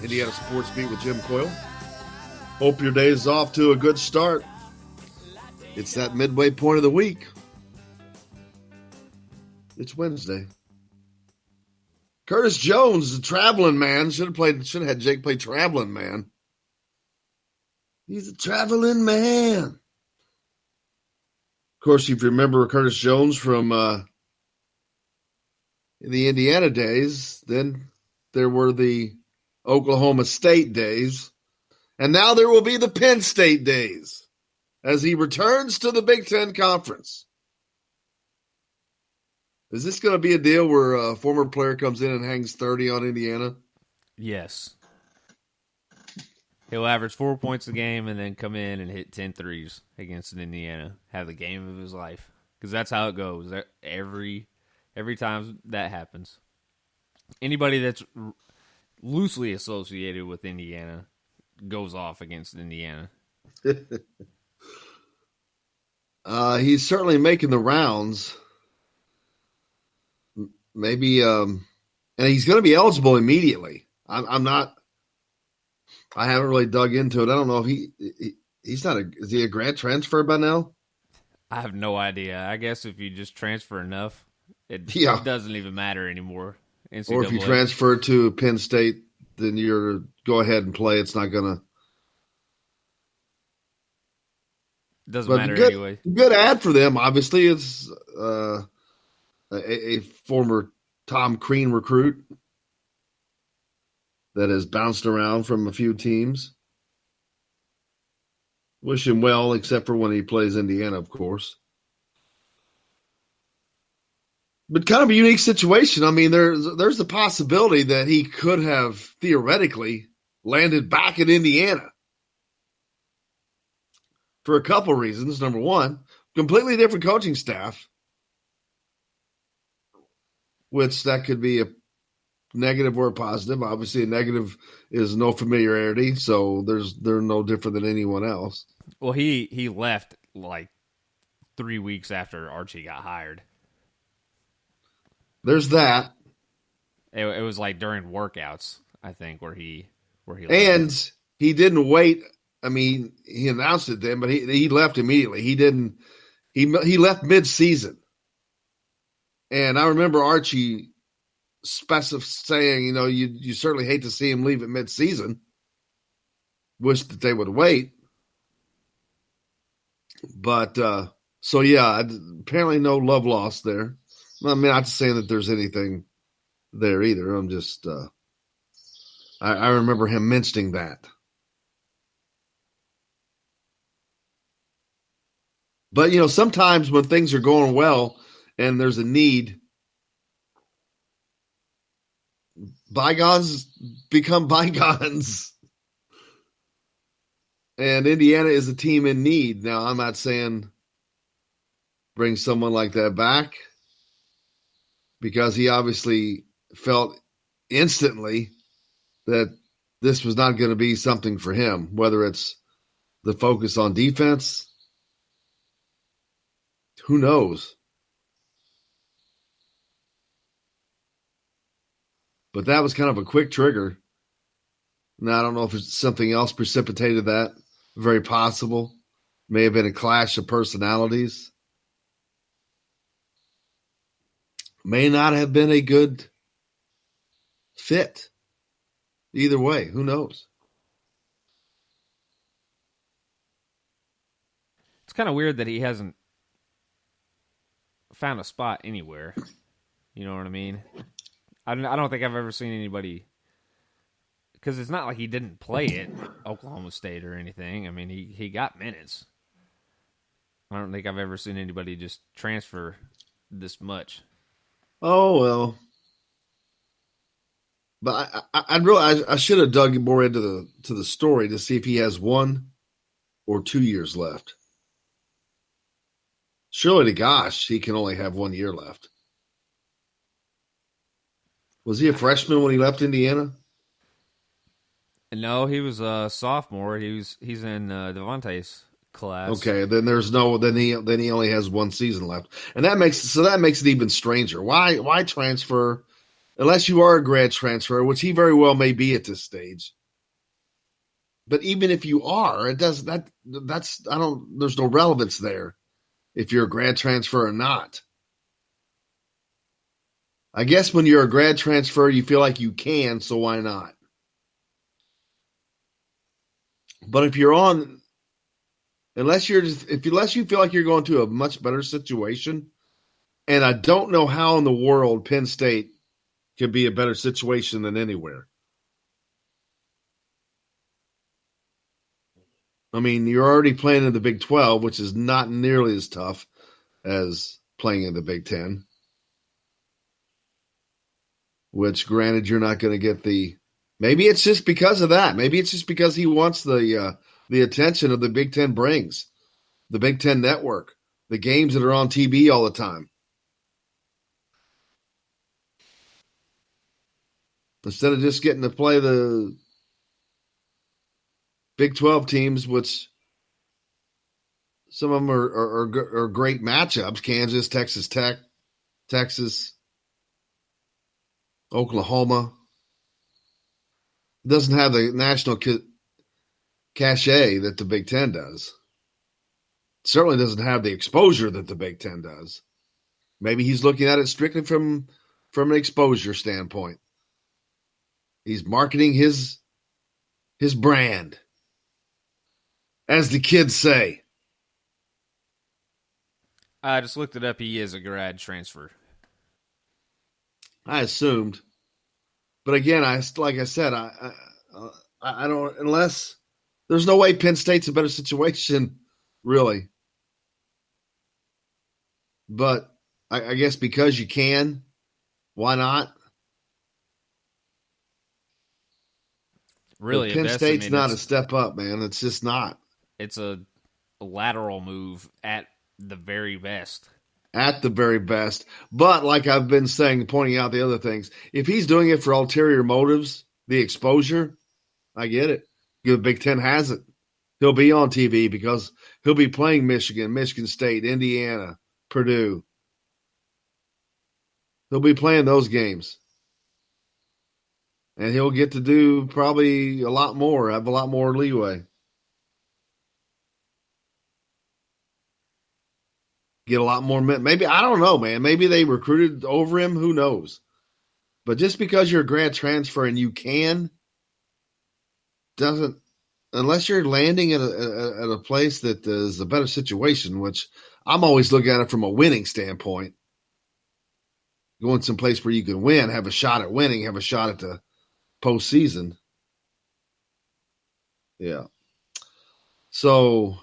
Indiana Sports Beat with Jim Coyle. Hope your day is off to a good start. It's that midway point of the week. It's Wednesday. Curtis Jones, the traveling man. Should have had Jake play traveling man. He's a traveling man. Of course, if you remember Curtis Jones from the Indiana days, then there were the Oklahoma State days, and now there will be the Penn State days as he returns to the Big Ten Conference. Is this going to be a deal where a former player comes in and hangs 30 on Indiana? Yes. He'll average 4 points a game and then come in and hit 10 threes against Indiana. Have the game of his life. Because that's how it goes. Every time that happens. Anybody that's loosely associated with Indiana goes off against Indiana. He's certainly making the rounds. Maybe, and he's going to be eligible immediately. I haven't really dug into it. I don't know if he's not is he a grad transfer by now? I have no idea. I guess if you just transfer enough, it doesn't even matter anymore. NCAA. Or if you transfer to Penn State, then you're go ahead and play. It's not going to. Doesn't matter anyway. Good ad for them. Obviously, it's a former Tom Crean recruit. that has bounced around from a few teams. Wish him well, except for when he plays Indiana, of course. But kind of a unique situation. I mean, there's the possibility that he could have theoretically landed back in Indiana for a couple reasons. Number one, completely different coaching staff, which that could be a negative or a positive. Obviously, a negative is no familiarity, so they're no different than anyone else. Well, he left like 3 weeks after Archie got hired. There's that. It was like during workouts, I think, where he And left. he didn't wait. I mean, he announced it then, but he left immediately. He didn't. He left mid-season. And I remember Archie saying, you certainly hate to see him leave at mid-season. Wish that they would wait. But, so yeah, apparently no love lost there. I mean, not saying that there's anything there either. I'm just, I remember him mentioning that. But, sometimes when things are going well and there's a need, bygones become bygones. And Indiana is a team in need. Now, I'm not saying bring someone like that back, because he obviously felt instantly that this was not going to be something for him, whether it's the focus on defense. Who knows? But that was kind of a quick trigger. Now, I don't know if it's something else precipitated that. Very possible. May have been a clash of personalities. May not have been a good fit. Either way, who knows? It's kind of weird that he hasn't found a spot anywhere. You know what I mean? I don't think I've ever seen anybody, because it's not like he didn't play at Oklahoma State or anything. I mean, he got minutes. I don't think I've ever seen anybody just transfer this much. Oh, well. But I should have dug more into the story to see if he has 1 or 2 years left. Surely to gosh, he can only have 1 year left. Was he a freshman when he left Indiana? No, he was a sophomore. He's in Devontae's class. Okay, then then he only has 1 season left, and that makes it even stranger. Why transfer unless you are a grad transfer, which he very well may be at this stage. But even if you are, there's no relevance there if you're a grad transfer or not. I guess when you're a grad transfer, you feel like you can, so why not? But if you're on, unless you feel like you're going to a much better situation, and I don't know how in the world Penn State could be a better situation than anywhere. I mean, you're already playing in the Big 12, which is not nearly as tough as playing in the Big 10. Which, granted, you're not going to get the. Maybe it's just because of that. Maybe it's just because he wants the attention of the Big 10 brings, the Big 10 network, the games that are on TV all the time. Instead of just getting to play the Big 12 teams, which some of them are great matchups: Kansas, Texas Tech, Texas, Oklahoma. It doesn't have the national cachet that the Big 10 does. It certainly doesn't have the exposure that the Big 10 does. Maybe he's looking at it strictly from an exposure standpoint. He's marketing his brand, as the kids say. I just looked it up. He is a grad transfer. I assumed. But again, like I said, I don't, unless there's no way Penn State's a better situation, really. But I guess because you can, why not? Really, but Penn best, State's not a step up, man. It's just not. It's a lateral move at the very best. At the very best. But like I've been saying, pointing out the other things, if he's doing it for ulterior motives, the exposure, I get it. The Big Ten has it. He'll be on TV because he'll be playing Michigan, Michigan State, Indiana, Purdue. He'll be playing those games. And he'll get to do probably a lot more, have a lot more leeway. Get a lot more. Maybe, I don't know, man. Maybe they recruited over him. Who knows? But just because you're a grad transfer and you can, doesn't, unless you're landing at a place that is a better situation, which I'm always looking at it from a winning standpoint. Going someplace where you can win, have a shot at winning, have a shot at the postseason. Yeah. So,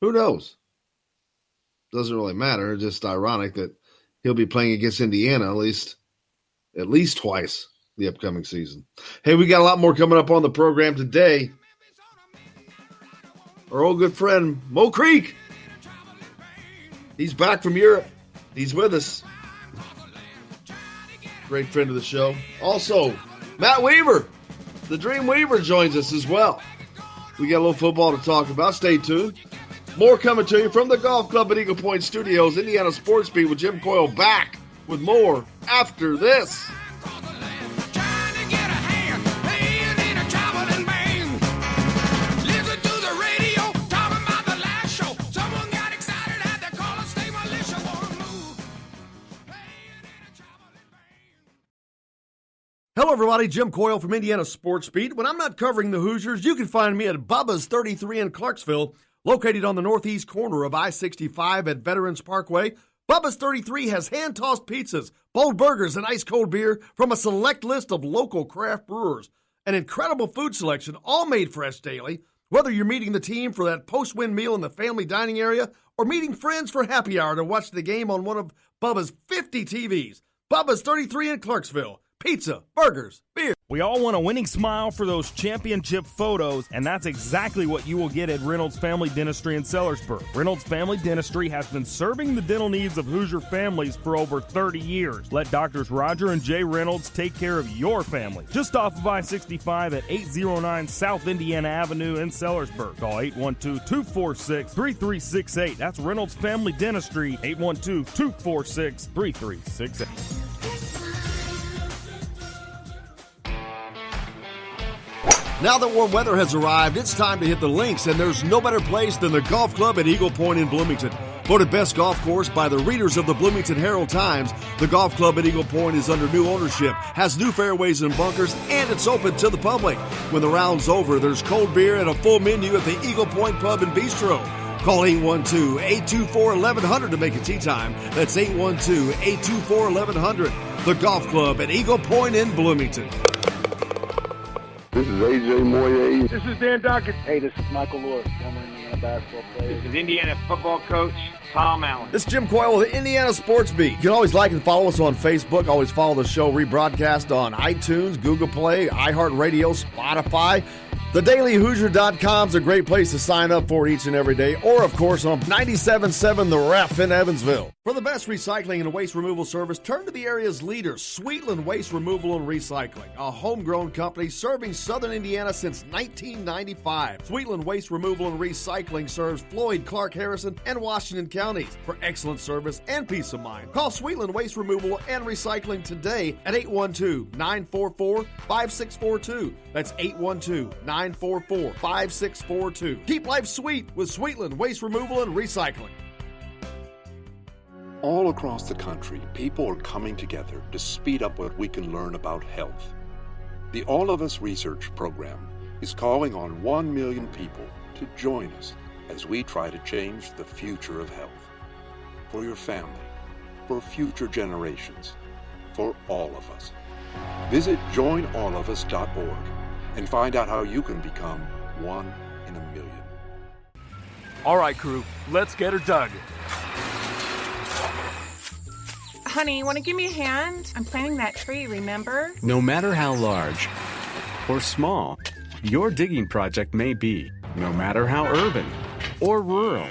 who knows? Doesn't really matter. It's just ironic that he'll be playing against Indiana at least twice the upcoming season. Hey, we got a lot more coming up on the program today. Our old good friend, Mo Creek. He's back from Europe. He's with us. Great friend of the show. Also, Matt Weaver, the Dream Weaver, joins us as well. We got a little football to talk about. Stay tuned. More coming to you from the Golf Club at Eagle Point Studios, Indiana Sports Beat with Jim Coyle back with more after this. Hello, everybody. Jim Coyle from Indiana Sports Beat. When I'm not covering the Hoosiers, you can find me at Bubba's 33 in Clarksville, located on the northeast corner of I-65 at Veterans Parkway. Bubba's 33 has hand-tossed pizzas, bold burgers, and ice-cold beer from a select list of local craft brewers. An incredible food selection, all made fresh daily. Whether you're meeting the team for that post-win meal in the family dining area or meeting friends for happy hour to watch the game on one of Bubba's 50 TVs. Bubba's 33 in Clarksville. Pizza, burgers, beer. We all want a winning smile for those championship photos, and that's exactly what you will get at Reynolds Family Dentistry in Sellersburg. Reynolds Family Dentistry has been serving the dental needs of Hoosier families for over 30 years. Let Doctors Roger and Jay Reynolds take care of your family. Just off of I-65 at 809 South Indiana Avenue in Sellersburg. Call 812-246-3368. That's Reynolds Family Dentistry, 812-246-3368. Now that warm weather has arrived, it's time to hit the links, and there's no better place than the Golf Club at Eagle Point in Bloomington. Voted best golf course by the readers of the Bloomington Herald-Times, the Golf Club at Eagle Point is under new ownership, has new fairways and bunkers, and it's open to the public. When the round's over, there's cold beer and a full menu at the Eagle Point Pub and Bistro. Call 812-824-1100 to make a tee time. That's 812-824-1100. The Golf Club at Eagle Point in Bloomington. This is AJ Moye. This is Dan Dockett. Hey, this is Michael Lewis, former Indiana basketball player. This is Indiana football coach Tom Allen. This is Jim Coyle with the Indiana Sports Beat. You can always like and follow us on Facebook. Always follow the show rebroadcast on iTunes, Google Play, iHeartRadio, Spotify. TheDailyHoosier.com is a great place to sign up for each and every day. Or, of course, on 97.7 The Ref in Evansville. For the best recycling and waste removal service, turn to the area's leader, Sweetland Waste Removal and Recycling, a homegrown company serving southern Indiana since 1995. Sweetland Waste Removal and Recycling serves Floyd, Clark, Harrison, and Washington counties. For excellent service and peace of mind, call Sweetland Waste Removal and Recycling today at 812-944-5642. That's 812-944-5642. Keep life sweet with Sweetland Waste Removal and Recycling. All across the country, people are coming together to speed up what we can learn about health. The All of Us Research Program is calling on 1 million people to join us as we try to change the future of health. For your family, for future generations, for all of us. Visit joinallofus.org and find out how you can become one in a million. All right, crew, let's get her dug. Honey, want to give me a hand? I'm planting that tree, remember? No matter how large or small your digging project may be, no matter how urban or rural,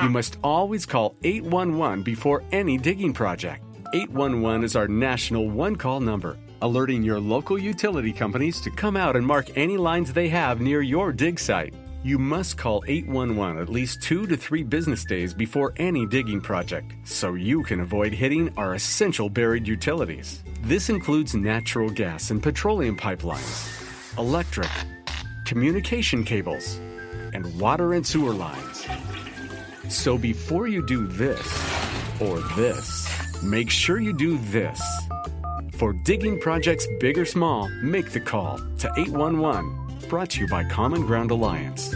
you must always call 811 before any digging project. 811 is our national one-call number, alerting your local utility companies to come out and mark any lines they have near your dig site. You must call 811 at least 2 to 3 business days before any digging project, so you can avoid hitting our essential buried utilities. This includes natural gas and petroleum pipelines, electric, communication cables, and water and sewer lines. So before you do this or this, make sure you do this. For digging projects big or small, make the call to 811. Brought to you by Common Ground Alliance.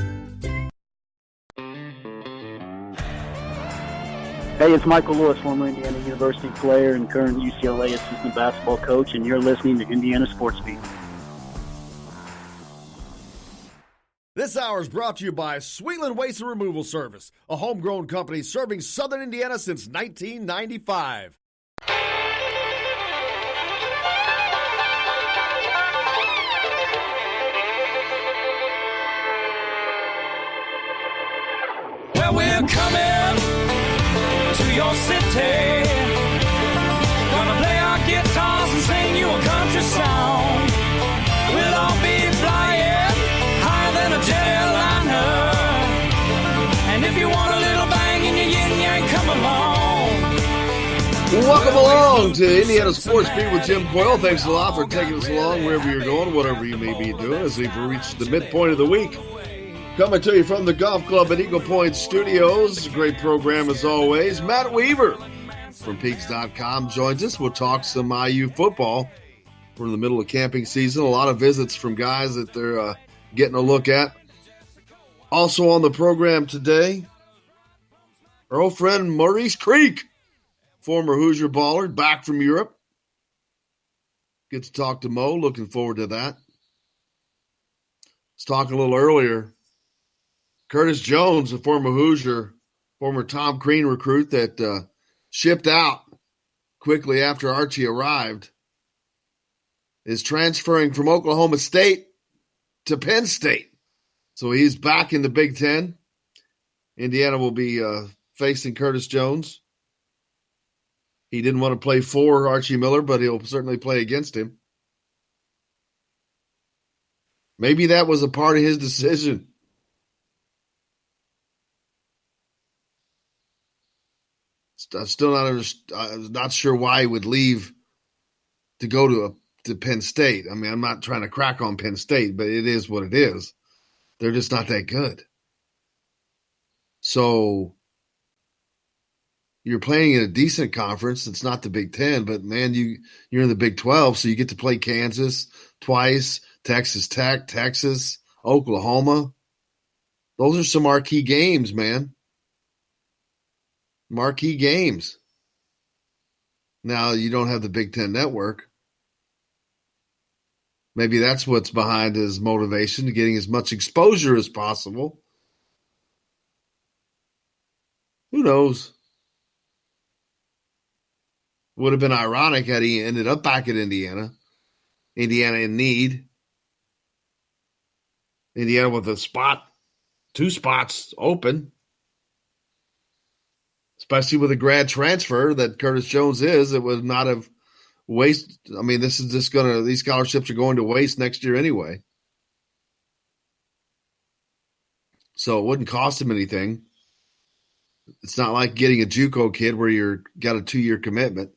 Hey, it's Michael Lewis, former Indiana University player and current UCLA assistant basketball coach, and you're listening to Indiana Sports Beat. This hour is brought to you by Sweetland Waste and Removal Service, a homegrown company serving southern Indiana since 1995. Well, we're coming to your city. Gonna play our guitars and sing you a country song. We'll all be flying higher than a jetliner. And if you want a little bang in your yin yang, come along. Welcome along to Indiana Sports Beat with Jim Coyle. Thanks a lot for taking us along wherever you're going, whatever you may be doing, as we've reached the midpoint of the week. Coming to you from the Golf Club at Eagle Point Studios. Great program as always. Matt Weaver from Peaks.com joins us. We'll talk some IU football. We're in the middle of camping season. A lot of visits from guys that they're getting a look at. Also on the program today, our old friend Maurice Creek, former Hoosier baller, back from Europe. Get to talk to Mo. Looking forward to that. Let's talk a little earlier. Curtis Jones, a former Hoosier, former Tom Crean recruit that shipped out quickly after Archie arrived, is transferring from Oklahoma State to Penn State. So he's back in the Big Ten. Indiana will be facing Curtis Jones. He didn't want to play for Archie Miller, but he'll certainly play against him. Maybe that was a part of his decision. I'm still not sure why he would leave to go to Penn State. I mean, I'm not trying to crack on Penn State, but it is what it is. They're just not that good. So you're playing in a decent conference. It's not the Big Ten, but man, you're in the Big 12, so you get to play Kansas twice, Texas Tech, Texas, Oklahoma. Those are some marquee games, man. Marquee games. Now you don't have the Big Ten Network. Maybe that's what's behind his motivation, getting as much exposure as possible. Who knows? Would have been ironic had he ended up back at Indiana. Indiana in need. Indiana with a two spots open. Especially with a grad transfer that Curtis Jones is, it would not have waste. I mean, these scholarships are going to waste next year anyway. So it wouldn't cost him anything. It's not like getting a JUCO kid where you're got a 2-year commitment.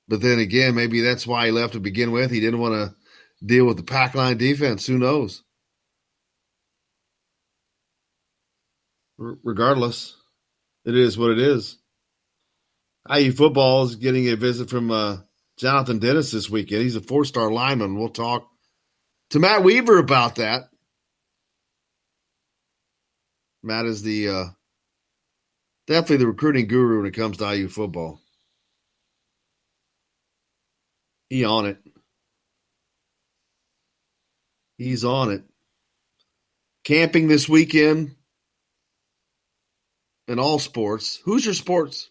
But then again, maybe that's why he left to begin with. He didn't want to deal with the pack line defense. Who knows? Regardless, it is what it is. IU football is getting a visit from Jonathan Dennis this weekend. He's a 4-star lineman. We'll talk to Matt Weaver about that. Matt is the Definitely the recruiting guru when it comes to IU football. He on it. He's on it. Camping this weekend in all sports. Hoosier Sports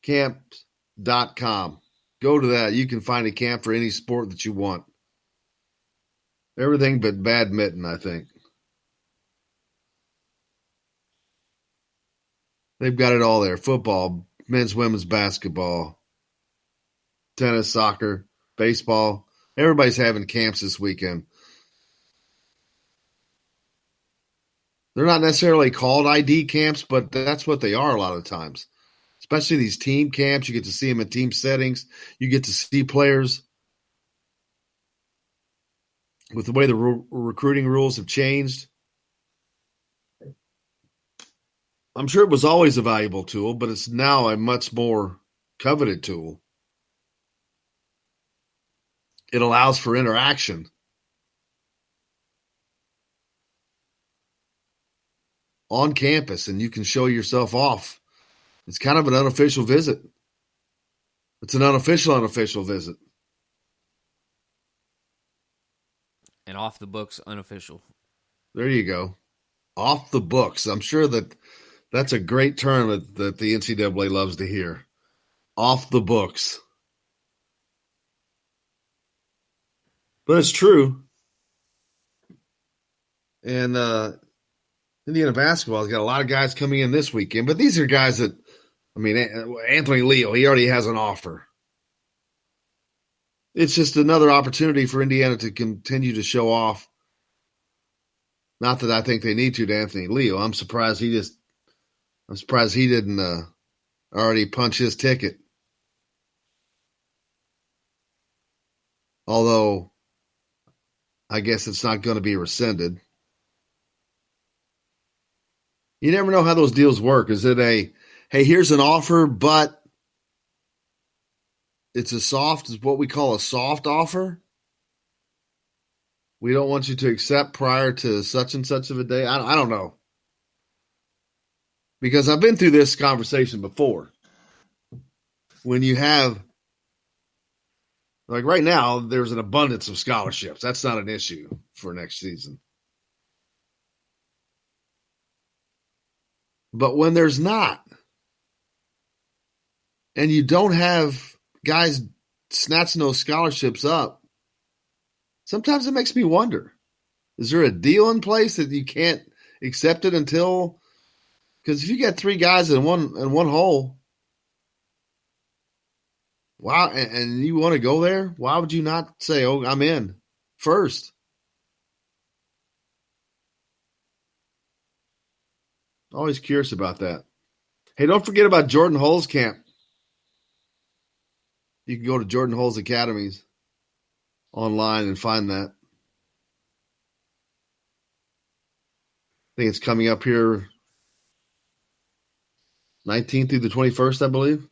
Camp.com. Go to that. You can find a camp for any sport that you want. Everything but badminton, I think. They've got it all there. Football, men's, women's basketball, tennis, soccer, baseball. Everybody's having camps this weekend. They're not necessarily called ID camps, but that's what they are a lot of times. Especially these team camps. You get to see them in team settings. You get to see players. With the way the recruiting rules have changed, I'm sure it was always a valuable tool, but it's now a much more coveted tool. It allows for interaction. On campus, and you can show yourself off. It's kind of an unofficial visit. It's an unofficial visit. And off the books, unofficial. There you go. Off the books. I'm sure that's a great term that the NCAA loves to hear. Off the books. But it's true. And Indiana basketball has got a lot of guys coming in this weekend. But these are guys that, Anthony Leo, he already has an offer. It's just another opportunity for Indiana to continue to show off. Not that I think they need to Anthony Leo. I'm surprised he didn't already punch his ticket. Although, I guess it's not going to be rescinded. You never know how those deals work. Is it hey, here's an offer, but it's what we call a soft offer? We don't want you to accept prior to such and such of a day. I don't know. Because I've been through this conversation before. When you have, like right now, there's an abundance of scholarships. That's not an issue for next season. But when there's not, and you don't have guys snatching those scholarships up, sometimes it makes me wonder, is there a deal in place that you can't accept it until, because if you got three guys in one hole, wow, and you want to go there, why would you not say, oh, I'm in first? Always curious about that. Hey, don't forget about Jordan Hull's camp. You can go to Jordan Hull's Academies online and find that. I think it's coming up here 19th through the 21st, I believe.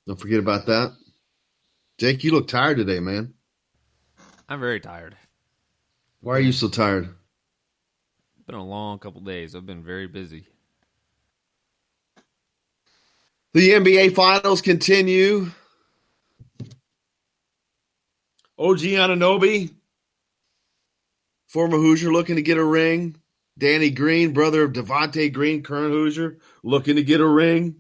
Don't forget about that. Jake, you look tired today, man. I'm very tired. Why are you so tired? It's been a long couple days. I've been very busy. The NBA Finals continue. OG Anunoby, former Hoosier, looking to get a ring. Danny Green, brother of Devontae Green, current Hoosier, looking to get a ring.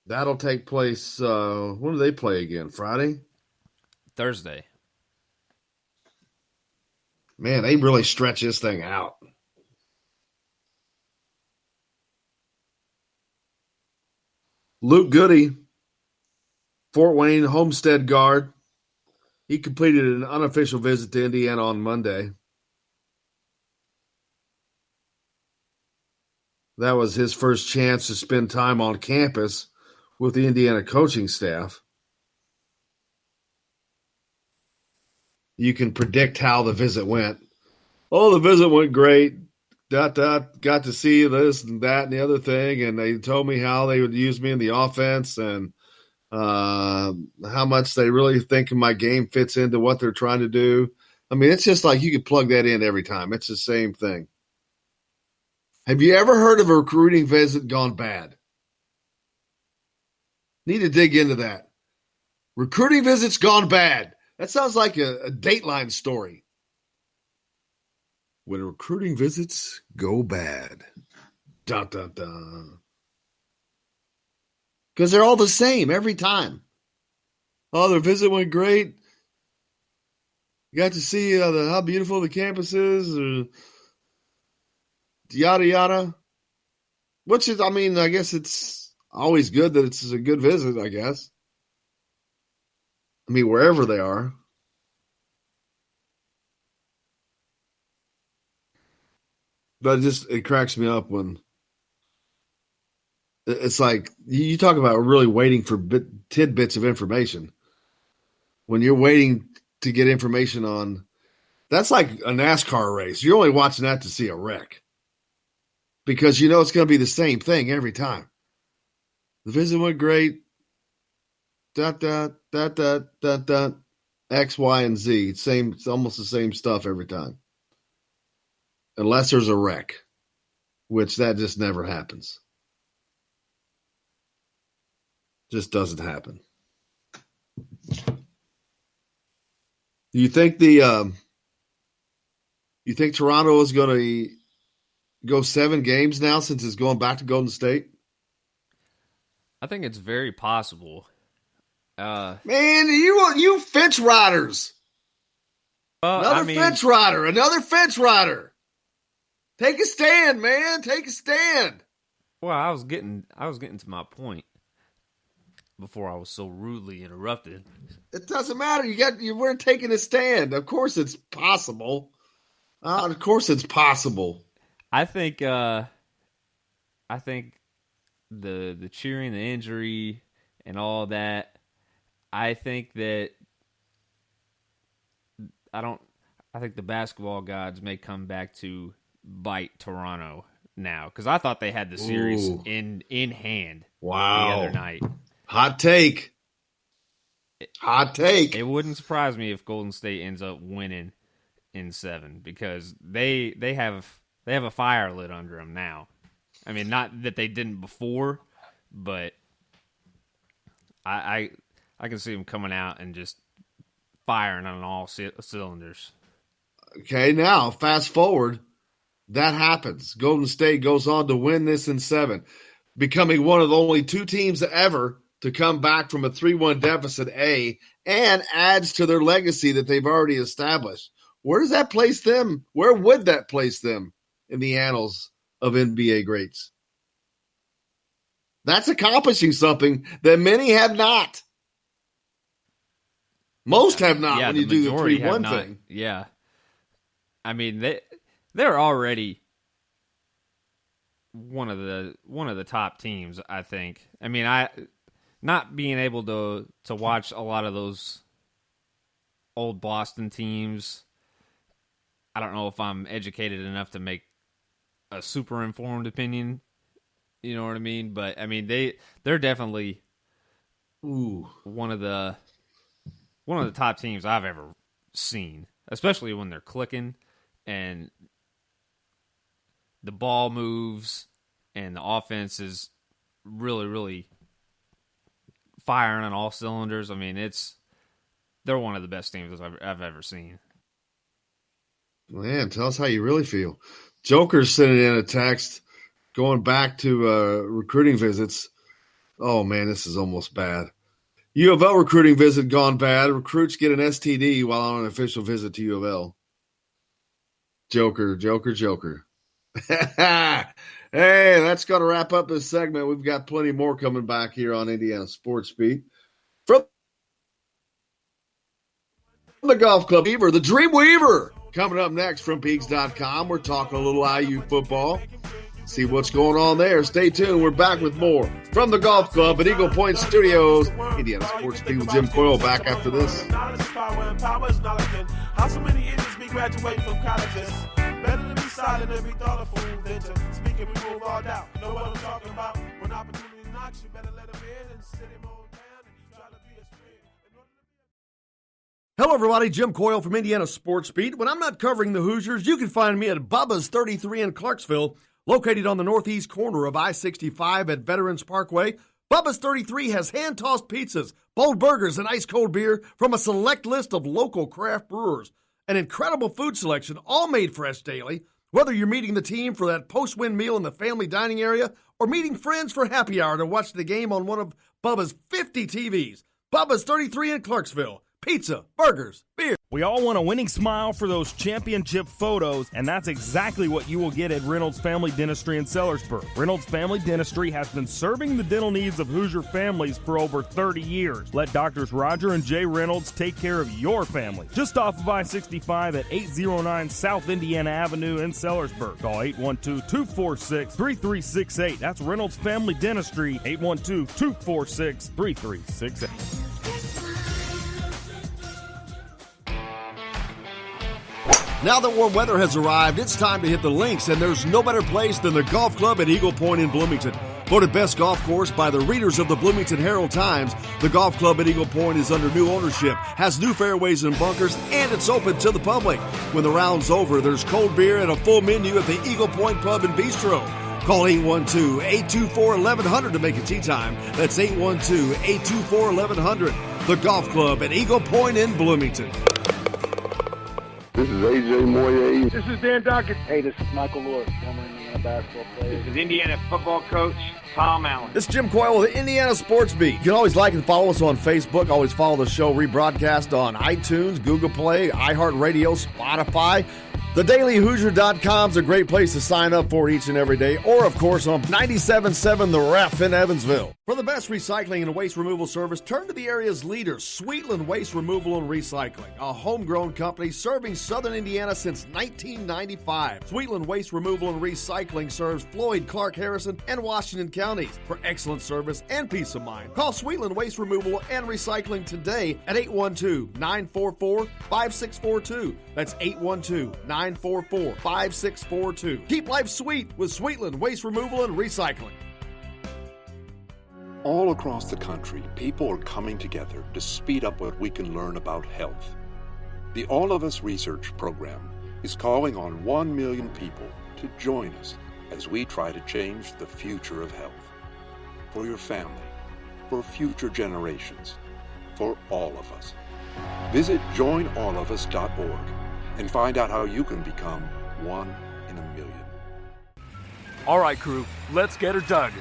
That'll take place, when do they play again? Friday? Thursday. Man, they really stretch this thing out. Luke Goody, Fort Wayne Homestead guard. He completed an unofficial visit to Indiana on Monday. That was his first chance to spend time on campus with the Indiana coaching staff. You can predict how the visit went. Oh, the visit went great. Got to see this and that and the other thing, and they told me how they would use me in the offense and how much they really think my game fits into what they're trying to do. I mean, it's just like you could plug that in every time. It's the same thing. Have you ever heard of a recruiting visit gone bad? Need to dig into that. Recruiting visits gone bad. That sounds like a Dateline story. When recruiting visits go bad. Dun, dun, dun. Because they're all the same every time. Oh, their visit went great. You got to see how beautiful the campus is. Or yada, yada. Which is, I mean, I guess it's always good that it's a good visit, I guess. I mean, wherever they are. But it cracks me up when it's like you talk about really waiting for tidbits of information. When you're waiting to get information on, that's like a NASCAR race. You're only watching that to see a wreck because you know it's going to be the same thing every time. The visit went great. X, Y, and Z. It's almost the same stuff every time. Unless there's a wreck, which that just never happens. Just doesn't happen. Do you think Toronto is going to go 7 games now since it's going back to Golden State? I think it's very possible. Man, you fence riders. Another fence rider. Take a stand, man. Take a stand. Well, I was getting to my point before I was so rudely interrupted. It doesn't matter. You weren't taking a stand. Of course it's possible. Of course it's possible. I think the cheering, the injury, and all that. I think the basketball gods may come back to bite Toronto now because I thought they had the series in hand. Wow. The other night. Hot take. It wouldn't surprise me if Golden State ends up winning in 7 because they have a fire lit under them now. I mean, not that they didn't before, but I can see them coming out and just firing on all cylinders. Okay, now fast forward. That happens. Golden State goes on to win this in 7, becoming one of the only 2 teams ever to come back from a 3-1 deficit and adds to their legacy that they've already established. Where does that place them? Where would that place them in the annals of NBA greats? That's accomplishing something that many have not. Most have not when you do the 3-1 thing. Yeah. I mean, they're already one of the top teams, I think. I mean, not being able to watch a lot of those old Boston teams, I don't know if I'm educated enough to make a super informed opinion. You know what I mean? But I mean they're definitely one of the top teams I've ever seen, especially when they're clicking and the ball moves and the offense is really, really firing on all cylinders. I mean, they're one of the best teams I've ever seen. Man, tell us how you really feel. Joker's sending in a text going back to recruiting visits. Oh, man, this is almost bad. U of L recruiting visit gone bad. Recruits get an STD while on an official visit to U of L. Joker. Hey, that's going to wrap up this segment. We've got plenty more coming back here on Indiana Sports Beat. From the Golf Club Weaver, the Dream Weaver. Coming up next from Peaks.com, we're talking a little IU football. See what's going on there. Stay tuned. We're back with more from the Golf Club at Eagle Point Studios. Indiana Sports Beat with Jim Coyle back after this. How so many idiots be graduating from colleges? Better to be silent and be thoughtful than to speak and remove all doubt. Know what I'm talking about? When opportunity knocks, you better let him in and sit him on down and try to be his friend. Hello, everybody. Jim Coyle from Indiana Sports Beat. When I'm not covering the Hoosiers, you can find me at Bubba's 33 in Clarksville, located on the northeast corner of I-65 at Veterans Parkway. Bubba's 33 has hand-tossed pizzas, bold burgers, and ice-cold beer from a select list of local craft brewers. An incredible food selection, all made fresh daily. Whether you're meeting the team for that post-win meal in the family dining area or meeting friends for happy hour to watch the game on one of Bubba's 50 TVs. Bubba's 33 in Clarksville. Pizza, burgers, beer. We all want a winning smile for those championship photos, and that's exactly what you will get at Reynolds Family Dentistry in Sellersburg. Reynolds Family Dentistry has been serving the dental needs of Hoosier families for over 30 years. Let Doctors Roger and Jay Reynolds take care of your family. Just off of I-65 at 809 South Indiana Avenue in Sellersburg. Call 812-246-3368. That's Reynolds Family Dentistry, 812-246-3368. Now that warm weather has arrived, it's time to hit the links, and there's no better place than the golf club at Eagle Point in Bloomington. Voted best golf course by the readers of the Bloomington Herald-Times, the golf club at Eagle Point is under new ownership, has new fairways and bunkers, and it's open to the public. When the round's over, there's cold beer and a full menu at the Eagle Point Pub and Bistro. Call 812-824-1100 to make a tee time. That's 812-824-1100. The golf club at Eagle Point in Bloomington. This is AJ Moye. This is Dan Dockett. Hey, this is Michael Lewis, former Indiana basketball player. This is Indiana football coach Tom Allen. This is Jim Coyle with the Indiana Sports Beat. You can always like and follow us on Facebook. Always follow the show rebroadcast on iTunes, Google Play, iHeartRadio, Spotify. TheDailyHoosier.com is a great place to sign up for each and every day. Or, of course, on 97.7 The Ref in Evansville. For the best recycling and waste removal service, turn to the area's leader, Sweetland Waste Removal and Recycling, a homegrown company serving southern Indiana since 1995. Sweetland Waste Removal and Recycling serves Floyd, Clark, Harrison, and Washington counties. For excellent service and peace of mind, call Sweetland Waste Removal and Recycling today at 812-944-5642. That's 812-944-5642. Keep life sweet with Sweetland Waste Removal and Recycling. All across the country, people are coming together to speed up what we can learn about health. The All of Us Research Program is calling on 1 million people to join us as we try to change the future of health. For your family, for future generations, for all of us. Visit joinallofus.org and find out how you can become one in a million. All right, crew, let's get her dug.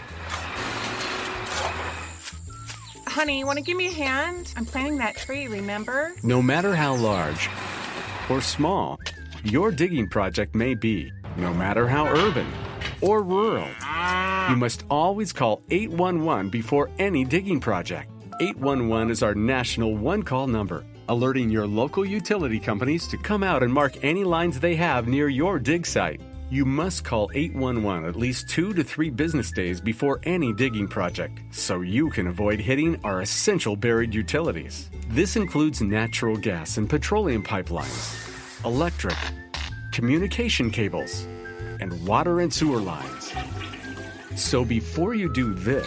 Honey, want to give me a hand? I'm planting that tree, remember? No matter how large or small your digging project may be, no matter how urban or rural, you must always call 811 before any digging project. 811 is our national one-call number, alerting your local utility companies to come out and mark any lines they have near your dig site. You must call 811 at least 2 to 3 business days before any digging project, so you can avoid hitting our essential buried utilities. This includes natural gas and petroleum pipelines, electric, communication cables, and water and sewer lines. So before you do this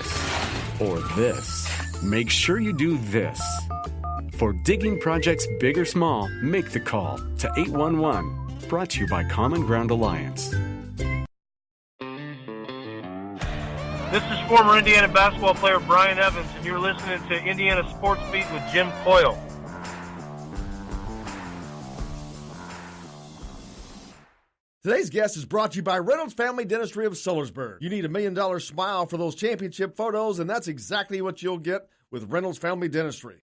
or this, make sure you do this. For digging projects big or small, make the call to 811. Brought to you by Common Ground Alliance. This is former Indiana basketball player Brian Evans, and you're listening to Indiana Sports Beat with Jim Coyle. Today's guest is brought to you by Reynolds Family Dentistry of Sellersburg. You need $1 million smile for those championship photos, and that's exactly what you'll get with Reynolds Family Dentistry.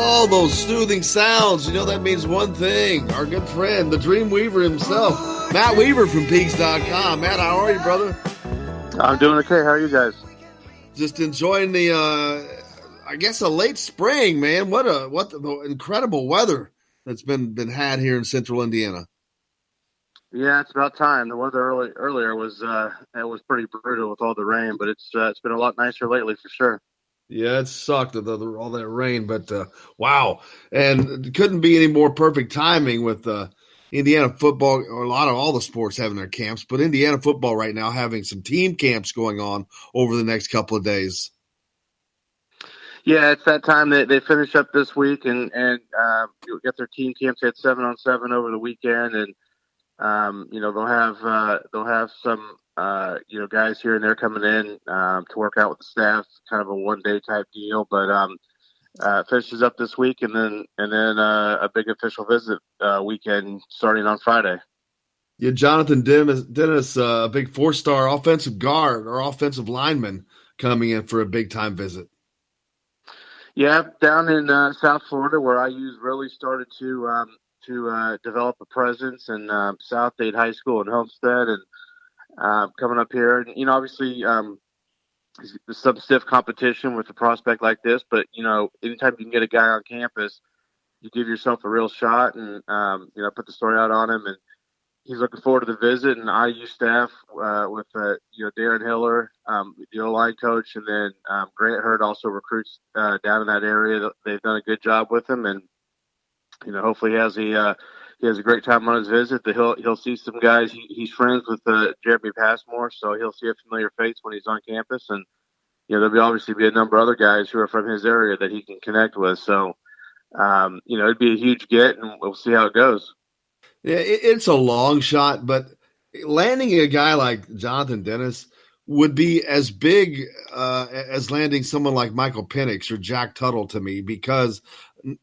Oh, those soothing sounds. You know that means one thing. Our good friend, the Dream Weaver himself, Matt Weaver from Peaks.com. Matt, how are you, brother? I'm doing okay. How are you guys? Just enjoying the, I guess, a late spring, man. What the incredible weather that's been had here in central Indiana. Yeah, it's about time. The weather earlier was it was pretty brutal with all the rain, but it's been a lot nicer lately for sure. Yeah, it sucked all that rain, but wow. And it couldn't be any more perfect timing with Indiana football, or a lot of all the sports having their camps, but Indiana football right now having some team camps going on over the next couple of days. Yeah, it's that time that they finish up this week and you'll get their team camps. They had 7-on-7 over the weekend, and they'll have some guys here and there coming in to work out with the staff. Kind of a 1-day type deal, but finishes up this week, and then a big official visit weekend starting on Friday. Yeah, Jonathan Dennis, a big 4-star offensive guard or offensive lineman, coming in for a big time visit. Yeah, down in South Florida, where IU's really started to develop a presence in South Dade High School in Homestead, and coming up here, and obviously there's some stiff competition with a prospect like this, but anytime you can get a guy on campus, you give yourself a real shot, and put the story out on him, and he's looking forward to the visit. And IU staff with Darren Hiller, the O-line coach, and then Grant Hurd also recruits down in that area. They've done a good job with him, and hopefully he has a great time on his visit. That he'll see some guys. He's friends with Jeremy Passmore, so he'll see a familiar face when he's on campus, and there'll obviously be a number of other guys who are from his area that he can connect with. So it'd be a huge get, and we'll see how it goes. Yeah, it's a long shot, but landing a guy like Jonathan Dennis would be as big as landing someone like Michael Penix or Jack Tuttle to me, because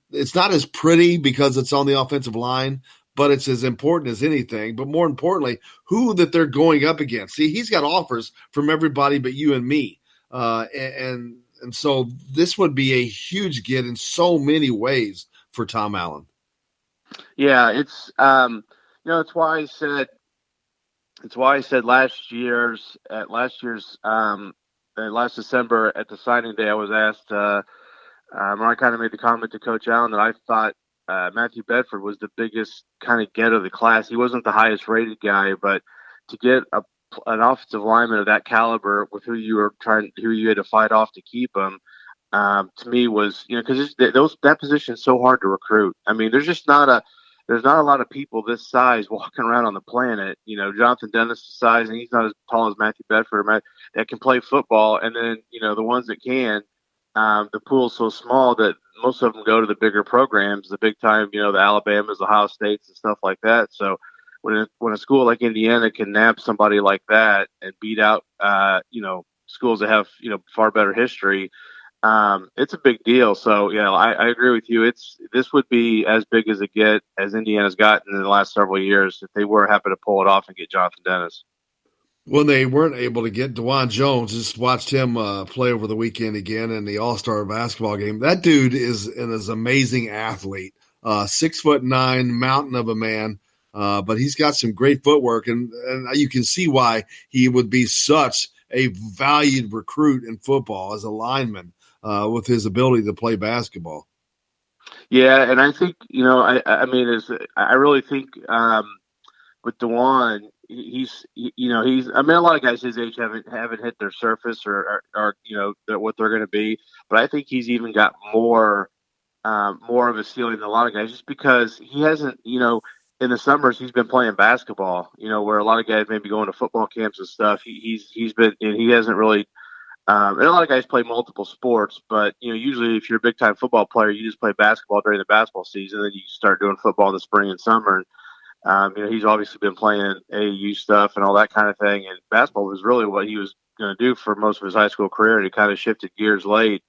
it's not as pretty because it's on the offensive line, but it's as important as anything. But more importantly, who that they're going up against. See, he's got offers from everybody but you and me. And so this would be a huge get in so many ways for Tom Allen. Yeah, it's it's why I said last December at the signing day, I was asked when I kind of made the comment to Coach Allen that I thought Matthew Bedford was the biggest kind of get of the class. He wasn't the highest rated guy, but to get an offensive lineman of that caliber with who you had to fight off to keep him, to me was, because that position is so hard to recruit. I mean, there's not a lot of people this size walking around on the planet. Jonathan Dennis' size, and he's not as tall as Matthew Bedford, that can play football. And then, the ones that can, the pool's so small that most of them go to the bigger programs, the big time, the Alabamas, Ohio States, and stuff like that. So when a school like Indiana can nab somebody like that and beat out, schools that have, far better history, it's a big deal. So, I agree with you. This would be as big as it get as Indiana's gotten in the last several years if they were happy to pull it off and get Jonathan Dennis. When they weren't able to get DeJuan Jones, just watched him play over the weekend again in the All-Star basketball game. That dude is an amazing athlete, 6'9", mountain of a man, but he's got some great footwork, and you can see why he would be such a valued recruit in football as a lineman with his ability to play basketball. Yeah, and I think I really think with DeJuan, he's a lot of guys his age haven't hit their surface or what they're going to be, but I think he's even got more of a ceiling than a lot of guys, just because he hasn't, in the summers he's been playing basketball, where a lot of guys may be going to football camps and stuff. He's been, and he hasn't really. And a lot of guys play multiple sports, but usually if you're a big time football player, you just play basketball during the basketball season, then you start doing football in the spring and summer. And he's obviously been playing AAU stuff and all that kind of thing. And basketball was really what he was going to do for most of his high school career. And he kind of shifted gears late.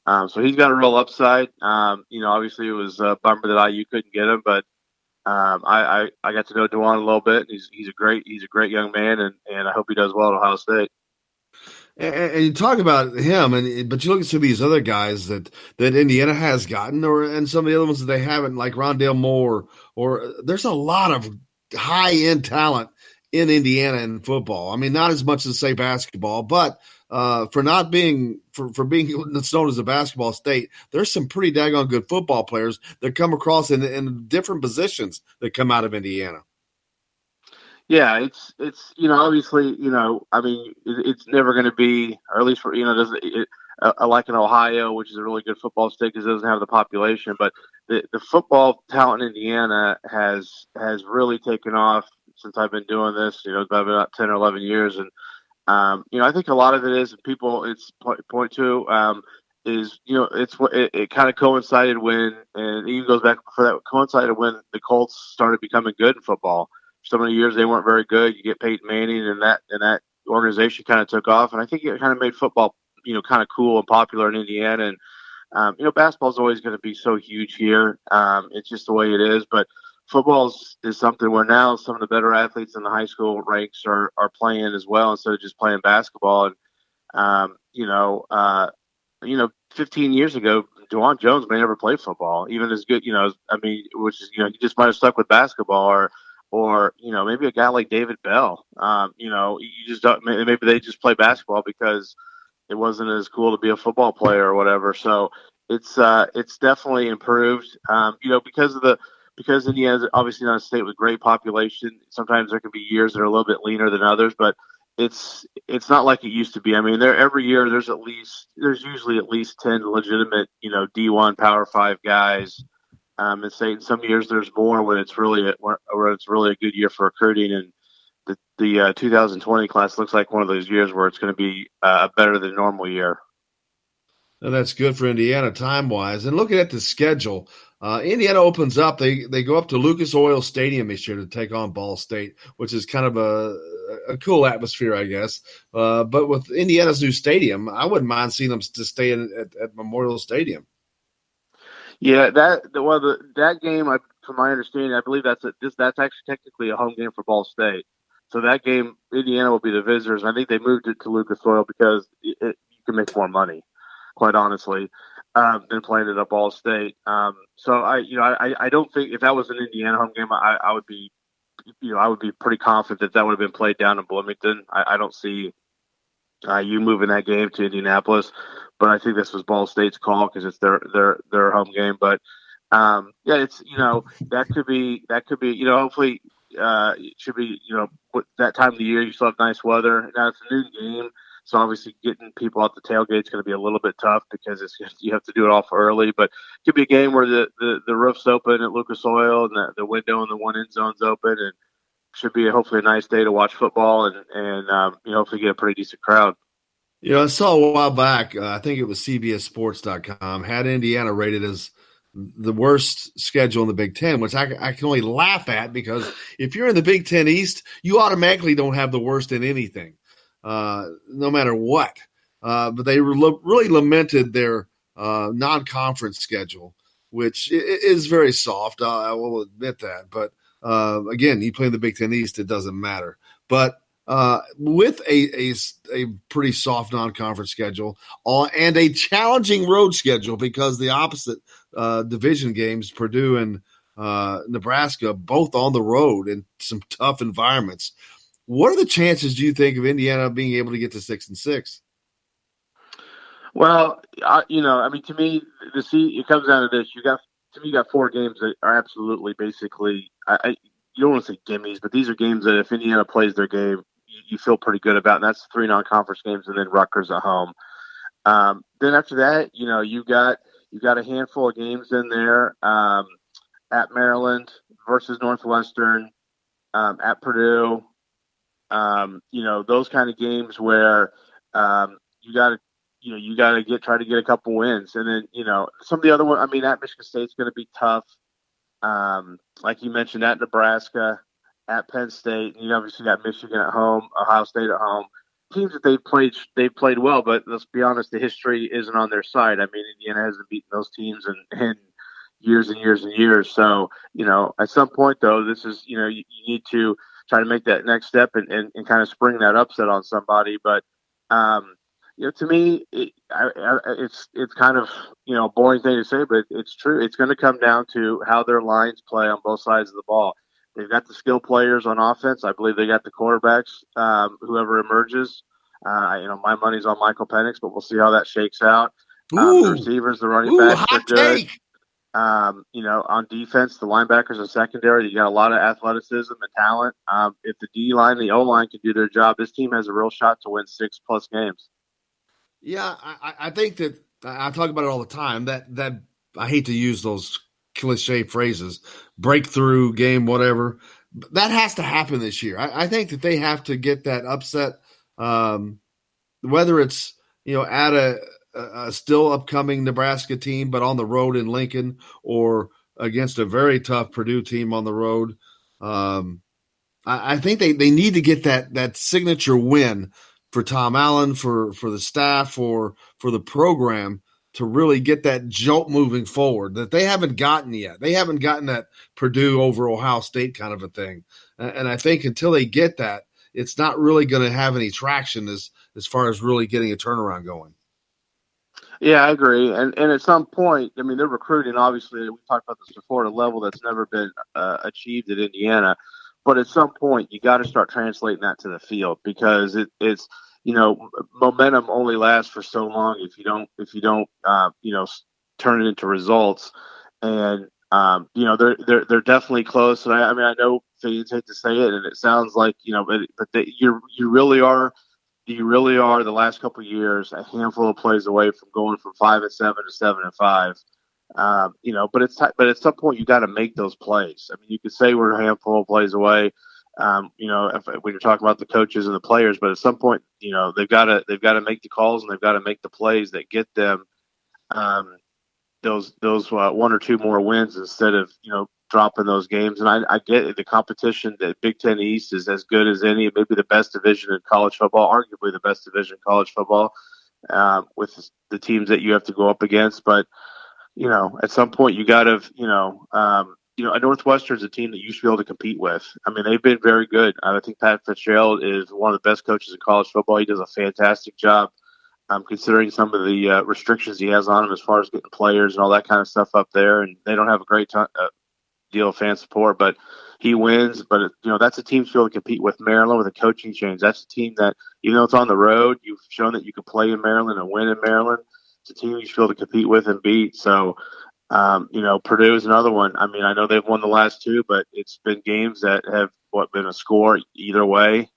So he's got a real upside. Obviously it was a bummer that IU couldn't get him, but I got to know DeJuan a little bit. And he's a great young man, and I hope he does well at Ohio State. And you talk about him, but you look at some of these other guys that Indiana has gotten, and some of the other ones that they haven't, like Rondale Moore, or there's a lot of high-end talent in Indiana in football. I mean, not as much as, say, basketball, but for being known as a basketball state, there's some pretty daggone good football players that come across in different positions that come out of Indiana. Yeah, it's obviously, it's never going to be, or at least for, a like in Ohio, which is a really good football state because it doesn't have the population. But the football talent in Indiana has really taken off since I've been doing this. I've been about 10 or 11 years, and I think a lot of it is people. It's point to is it's what it kind of coincided when, and it even goes back before that. Coincided when the Colts started becoming good in football. For so many years they weren't very good. You get Peyton Manning, and that organization kind of took off, and I think it kind of made football kind of cool and popular in Indiana. And basketball is always going to be so huge here. It's just the way it is, but football is something where now some of the better athletes in the high school ranks are playing as well instead of just playing basketball. And 15 years ago, DeJuan Jones may never play football, even as good. Which is he just might have stuck with basketball, or maybe a guy like David Bell. You just don't. Maybe they just play basketball because it wasn't as cool to be a football player or whatever. So it's definitely improved. Because Indiana's obviously not a state with great population. Sometimes there can be years that are a little bit leaner than others, but it's not like it used to be. I mean, every year there's usually at least 10 legitimate D1 Power 5 guys. And say some years there's more when it's really a good year for recruiting. And the 2020 class looks like one of those years where it's going to be a better than normal year. And that's good for Indiana time-wise. And looking at the schedule, Indiana opens up. They go up to Lucas Oil Stadium this year to take on Ball State, which is kind of a cool atmosphere, I guess. But with Indiana's new stadium, I wouldn't mind seeing them to stay at Memorial Stadium. Yeah, that game, from my understanding, I believe that's actually technically a home game for Ball State. So that game, Indiana will be the visitors. I think they moved it to Lucas Oil because you can make more money, quite honestly, than playing it at Ball State. So I don't think if that was an Indiana home game, I would be pretty confident that would have been played down in Bloomington. I don't see you moving that game to Indianapolis, but I think this was Ball State's call because it's their home game. But it's that could be hopefully it should be that time of the year you still have nice weather. Now it's a new game. So obviously getting people out the tailgate is going to be a little bit tough because you have to do it off early. But it could be a game where the roof's open at Lucas Oil and the window in the one end zone's open, and should be hopefully a nice day to watch football and hopefully get a pretty decent crowd. I saw a while back, I think it was CBSSports.com, had Indiana rated as the worst schedule in the Big Ten, which I can only laugh at because if you're in the Big Ten East, you automatically don't have the worst in anything. No matter what. But they really lamented their non-conference schedule, which is very soft. I will admit that. But, again, you play in the Big Ten East, it doesn't matter. But with a pretty soft non-conference schedule and a challenging road schedule because the opposite division games, Purdue and Nebraska, both on the road in some tough environments, what are the chances, do you think, of Indiana being able to get to 6-6? Well, to me, it comes down to this. You got 4 games that are absolutely basically. You don't want to say gimmies, but these are games that if Indiana plays their game, you feel pretty good about. And that's 3 non-conference games, and then Rutgers at home. Then after that, you got a handful of games in there at Maryland versus Northwestern, at Purdue. Those kind of games where you got to try to get a couple wins, and then some of the other ones. I mean, at Michigan State's going to be tough. Like you mentioned, at Nebraska, at Penn State, and you obviously got Michigan at home, Ohio State at home. Teams that they've played well, but let's be honest, the history isn't on their side. I mean, Indiana hasn't beaten those teams in years and years and years. So at some point though, this is you need to try to make that next step and kind of spring that upset on somebody. But, to me, it's kind of, a boring thing to say, but it's true. It's going to come down to how their lines play on both sides of the ball. They've got the skill players on offense. I believe they got the quarterbacks, whoever emerges. My money's on Michael Penix, but we'll see how that shakes out. The receivers, the running backs are good. Take. On defense, the linebackers and secondary, you got a lot of athleticism and talent. If the D line, the O line can do their job, this team has a real shot to win 6+ games. Yeah, I think that I talk about it all the time. That I hate to use those cliche phrases, breakthrough game, whatever. That has to happen this year. I think that they have to get that upset, whether it's at a still upcoming Nebraska team, but on the road in Lincoln, or against a very tough Purdue team on the road. I think they need to get that signature win for Tom Allen, for the staff, for the program, to really get that jolt moving forward that they haven't gotten yet. They haven't gotten that Purdue over Ohio State kind of a thing. And I think until they get that, it's not really going to have any traction as far as really getting a turnaround going. Yeah, I agree. And at some point, I mean, they're recruiting, obviously, we talked about this before, at a level that's never been achieved at Indiana. But at some point, you got to start translating that to the field, because it's momentum only lasts for so long if you don't turn it into results. And they're definitely close. And I mean, I know fans hate to say it, and it sounds like but you really are the last couple of years a handful of plays away from going from 5-7 to 7-5. But at some point you got to make those plays. I mean, you could say we're a handful of plays away, when you're talking about the coaches and the players, but at some point, they've got to make the calls, and they've got to make the plays that get them those one or two more wins, instead of dropping those games. And I get it. The competition, the Big Ten East, is as good as any, maybe the best division in college football, arguably the best division in college football, with the teams that you have to go up against. But at some point you got to, Northwestern's a team that you should be able to compete with. I mean, they've been very good. I think Pat Fitzgerald is one of the best coaches in college football. He does a fantastic job, considering some of the restrictions he has on him as far as getting players and all that kind of stuff up there. And they don't have a great deal of fan support, but he wins. But that's a team to be able to compete with. Maryland, with a coaching change, that's a team that, even though it's on the road, you've shown that you can play in Maryland and win in Maryland. It's a team you should be able to compete with and beat. So, Purdue is another one. I mean, I know they've won the last two, but it's been games that have been a score either way,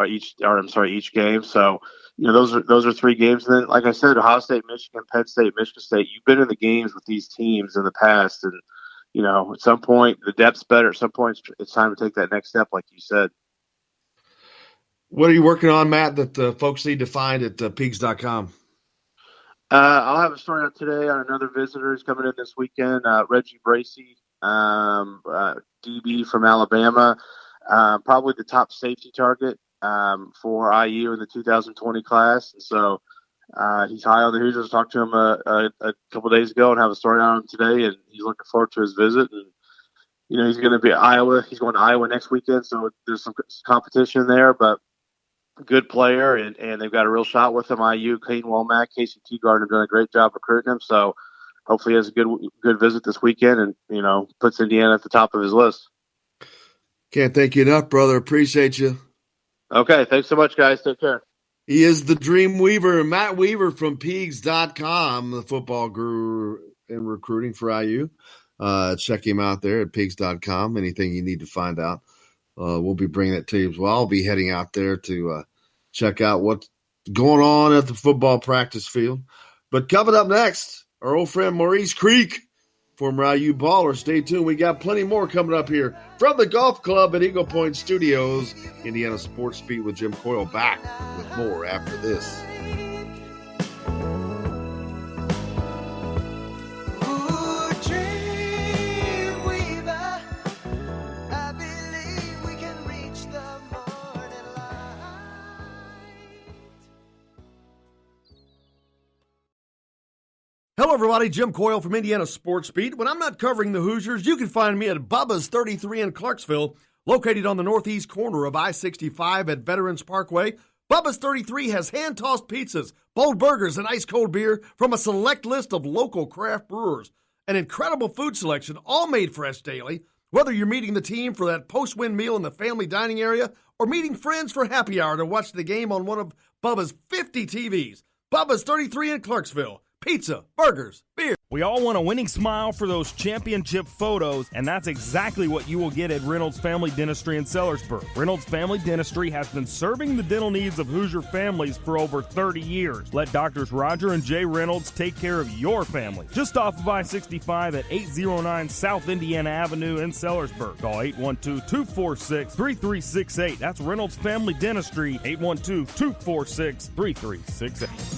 each game. So, those are three games. And then, like I said, Ohio State, Michigan, Penn State, Michigan State. You've been in the games with these teams in the past, and at some point the depth's better. At some point, it's time to take that next step, like you said. What are you working on, Matt, that folks need to find at Pigs.com? I'll have a story out today on another visitor who's coming in this weekend, Reggie Bracey, DB from Alabama, probably the top safety target for IU in the 2020 class. And so he's high on the Hoosiers. Talked to him a couple of days ago and have a story on him today, and he's looking forward to his visit. And he's going to be at Iowa. He's going to Iowa next weekend, so there's some competition there, but good player, and they've got a real shot with him. IU, Kane Womack, Casey Teagard have done a great job recruiting him. So hopefully he has a good visit this weekend, and puts Indiana at the top of his list. Can't thank you enough, brother. Appreciate you. Okay, thanks so much, guys. Take care. He is the Dream Weaver, Matt Weaver from Pigs.com, the football guru in recruiting for IU. Check him out there at Pigs.com. Anything you need to find out, we'll be bringing it to you as well. I'll be heading out there to check out what's going on at the football practice field. But coming up next, our old friend Maurice Creek, former IU baller. Stay tuned. We got plenty more coming up here from the Golf Club at Eagle Point Studios. Indiana Sports Beat with Jim Coyle, back with more after this. Hello, everybody. Jim Coyle from Indiana Sports Beat. When I'm not covering the Hoosiers, you can find me at Bubba's 33 in Clarksville, located on the northeast corner of I-65 at Veterans Parkway. Bubba's 33 has hand-tossed pizzas, bold burgers, and ice-cold beer from a select list of local craft brewers. An incredible food selection, all made fresh daily. Whether you're meeting the team for that post-win meal in the family dining area or meeting friends for happy hour to watch the game on one of Bubba's 50 TVs. Bubba's 33 in Clarksville. Pizza, burgers, beer. We all want a winning smile for those championship photos, and that's exactly what you will get at Reynolds Family Dentistry in Sellersburg. Reynolds Family Dentistry has been serving the dental needs of Hoosier families for over 30 years. Let Doctors Roger and Jay Reynolds take care of your family. Just off of I-65 at 809 South Indiana Avenue in Sellersburg. Call 812-246-3368. That's Reynolds Family Dentistry, 812-246-3368.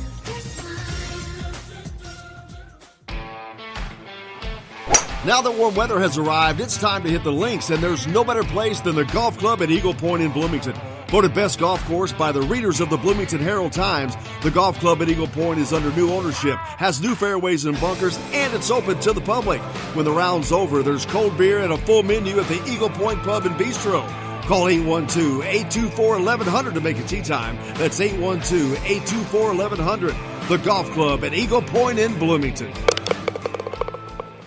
Now that warm weather has arrived, it's time to hit the links, and there's no better place than the golf club at Eagle Point in Bloomington. Voted best golf course by the readers of the Bloomington Herald-Times, the golf club at Eagle Point is under new ownership, has new fairways and bunkers, and it's open to the public. When the round's over, there's cold beer and a full menu at the Eagle Point Pub and Bistro. Call 812-824-1100 to make a tee time. That's 812-824-1100. The golf club at Eagle Point in Bloomington.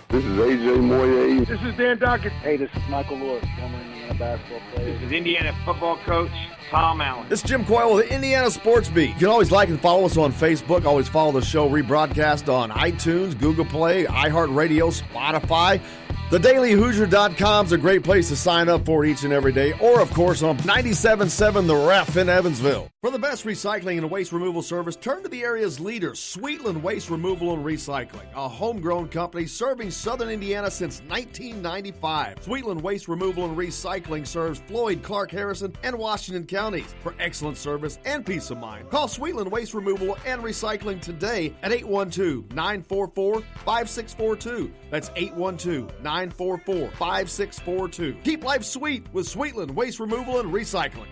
This is AJ Moye. This is Dan Dockett. Hey, this is Michael Lewis, former Indiana basketball player. This is Indiana football coach Tom Allen. This is Jim Coyle with the Indiana Sports Beat. You can always like and follow us on Facebook. Always follow the show rebroadcast on iTunes, Google Play, iHeartRadio, Spotify. TheDailyHoosier.com is a great place to sign up for each and every day. Or, of course, on 97.7 The Ref in Evansville. For the best recycling and waste removal service, turn to the area's leader, Sweetland Waste Removal and Recycling, a homegrown company serving southern Indiana since 1995. Sweetland Waste Removal and Recycling serves Floyd, Clark, Harrison, and Washington counties. For excellent service and peace of mind, call Sweetland Waste Removal and Recycling today at 812-944-5642. That's 812-944-5642. Keep life sweet with Sweetland Waste Removal and Recycling.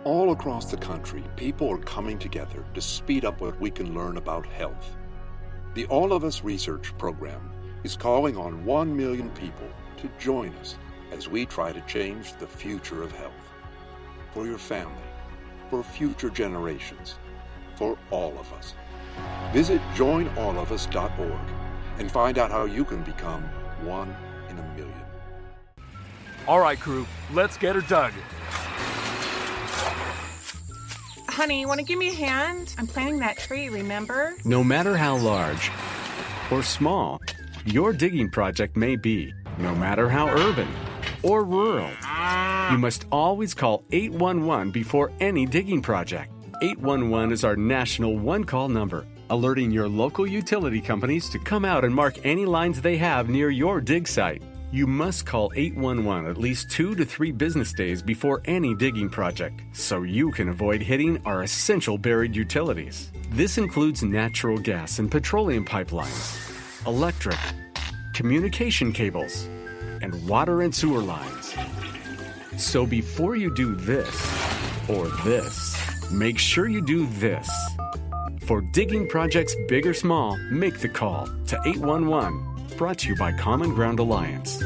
All across the country, people are coming together to speed up what we can learn about health. The All of Us Research Program is calling on 1 million people to join us as we try to change the future of health. For your family, for future generations, for all of us. Visit joinallofus.org and find out how you can become one in a million. All right, crew, let's get her dug. Honey, want to give me a hand? I'm planting that tree, remember? No matter how large or small your digging project may be, no matter how urban or rural, you must always call 811 before any digging project. 811 is our national one-call number, alerting your local utility companies to come out and mark any lines they have near your dig site. You must call 811 at least 2 to 3 business days before any digging project, so you can avoid hitting our essential buried utilities. This includes natural gas and petroleum pipelines, electric, communication cables, and water and sewer lines. So before you do this or this, make sure you do this. For digging projects big or small, make the call to 811. Brought to you by Common Ground Alliance.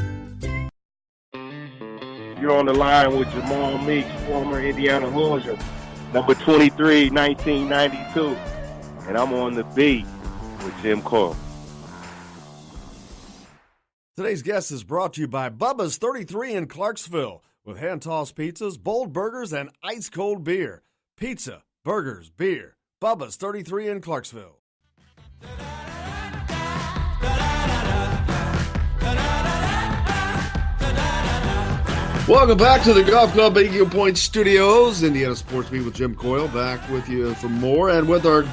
You're on the line with Jamal Meeks, former Indiana Hoosier, number 23, 1992. And I'm on the beat with Jim Coyle. Today's guest is brought to you by Bubba's 33 in Clarksville, with hand-tossed pizzas, bold burgers, and ice-cold beer. Pizza, burgers, beer. Bubba's 33 in Clarksville. Welcome back to the Golf Club at Eagle Point Studios. Indiana Sports Beat with Jim Coyle, back with you for more, and with our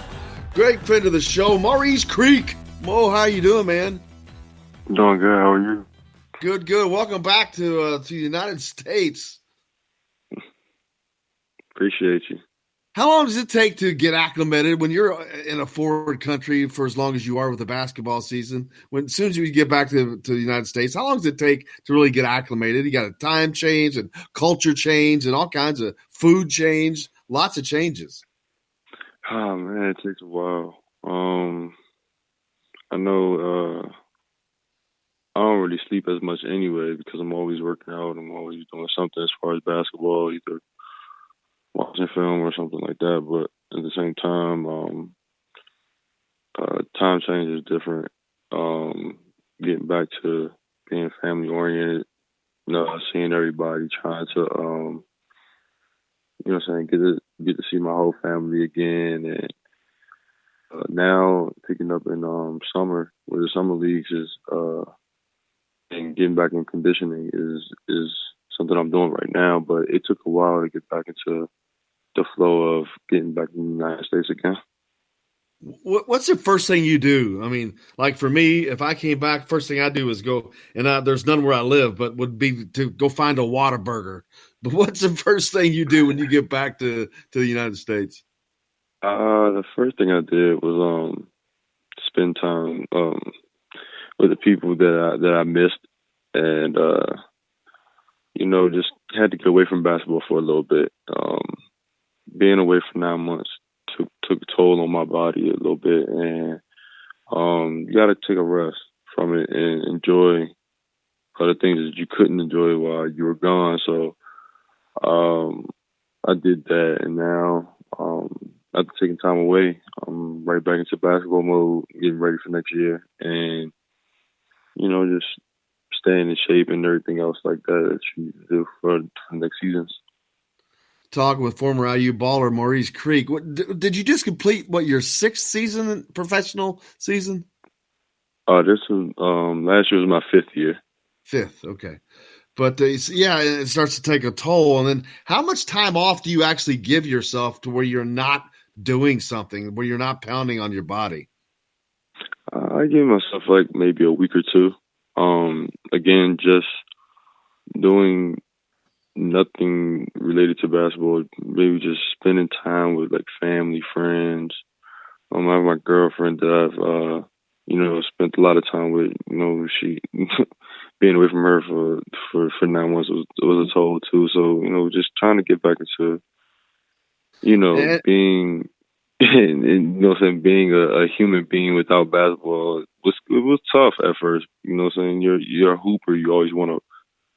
great friend of the show, Maurice Creek. Mo, how you doing, man? Doing good. How are you? Good, good. Welcome back to the United States. Appreciate you. How long does it take to get acclimated when you're in a forward country for as long as you are with the basketball season? As soon as you get back to the United States, how long does it take to really get acclimated? You got a time change and culture change and all kinds of food change, lots of changes. Oh, man, it takes a while. I know I don't really sleep as much anyway because I'm always working out. I'm always doing something as far as basketball, either watching film or something like that. But at the same time, time change is different. Getting back to being family oriented, seeing everybody, trying to, get to see my whole family again, and now picking up in summer, where the summer leagues is, and getting back in conditioning is something I'm doing right now. But it took a while to get back into the flow of getting back in the United States again. What's the first thing you do? I mean, like for me, if I came back, first thing I do is go, and there's none where I live, but would be to go find a Whataburger. But what's the first thing you do when you get back to the United States? The first thing I did was spend time with the people that I missed, and just had to get away from basketball for a little bit. Being away for 9 months took a toll on my body a little bit, and you got to take a rest from it and enjoy other things that you couldn't enjoy while you were gone. So I did that, and now after taking time away, I'm right back into basketball mode, getting ready for next year, and just staying in shape and everything else like that you do for the next seasons. Talking with former IU baller Maurice Creek. Did you just complete your sixth season, professional season? This was last year was my fifth year. Fifth, okay. But it starts to take a toll. And then, how much time off do you actually give yourself to where you're not doing something, where you're not pounding on your body? I give myself like maybe a week or two. Again, just doing nothing related to basketball, maybe just spending time with like family, friends. I have my girlfriend that I've spent a lot of time with. She being away from her for 9 months was a toll too. So just trying to get back into being being a human being without basketball it was tough at first. You're a hooper, you always want to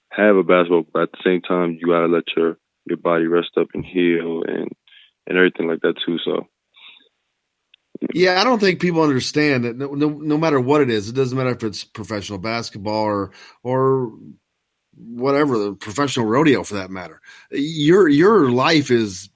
have a basketball, but at the same time, you gotta let your body rest up and heal and everything like that too. So, yeah, I don't think people understand that no matter what it is, it doesn't matter if it's professional basketball or whatever, the professional rodeo for that matter. Your life is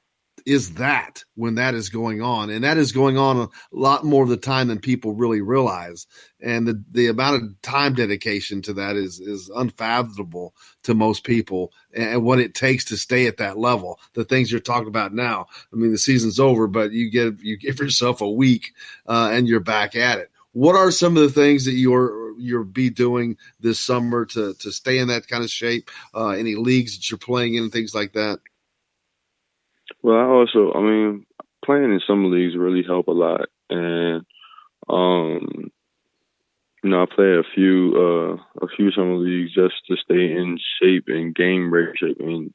that when that is going on, and that is going on a lot more of the time than people really realize. And the amount of time dedication to that is unfathomable to most people, and what it takes to stay at that level. The things you're talking about now, I mean, the season's over, but you give yourself a week and you're back at it. What are some of the things that you'll be doing this summer to stay in that kind of shape? Any leagues that you're playing in and things like that? Well, playing in some leagues really help a lot, and I play a few summer leagues just to stay in shape and game ready shape, and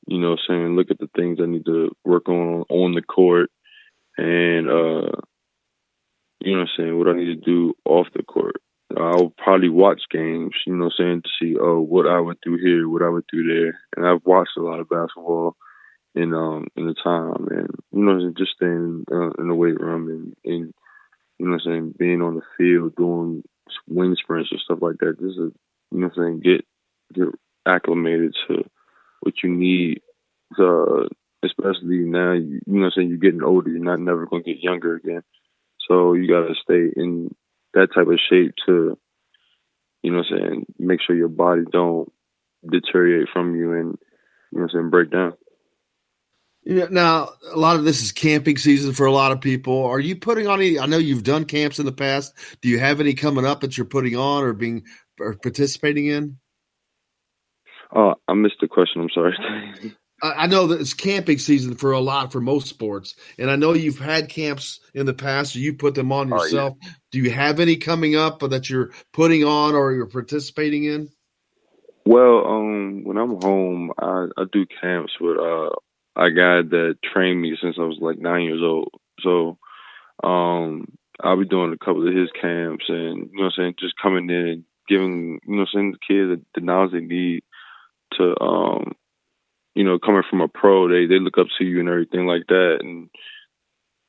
look at the things I need to work on the court, and what I need to do off the court. I'll probably watch games, to see what I would do here, what I would do there, and I've watched a lot of basketball in the time, and just staying in the weight room and being on the field doing wind sprints or stuff like that. Just get acclimated to what you need, especially now. You're getting older. You're not never going to get younger again, so you got to stay in that type of shape to make sure your body don't deteriorate from you and break down. Yeah, now, a lot of this is camping season for a lot of people. Are you putting on any? I know you've done camps in the past. Do you have any coming up that you're putting on or participating in? I missed the question. I'm sorry. I know that it's camping season for most sports, and I know you've had camps in the past, or you put them on yourself. Yeah. Do you have any coming up that you're putting on or you're participating in? Well, when I'm home, I do camps with a guy that trained me since I was like 9 years old. So I'll be doing a couple of his camps and, just coming in and giving, the kids the knowledge they need to, coming from a pro, they look up to you and everything like that. And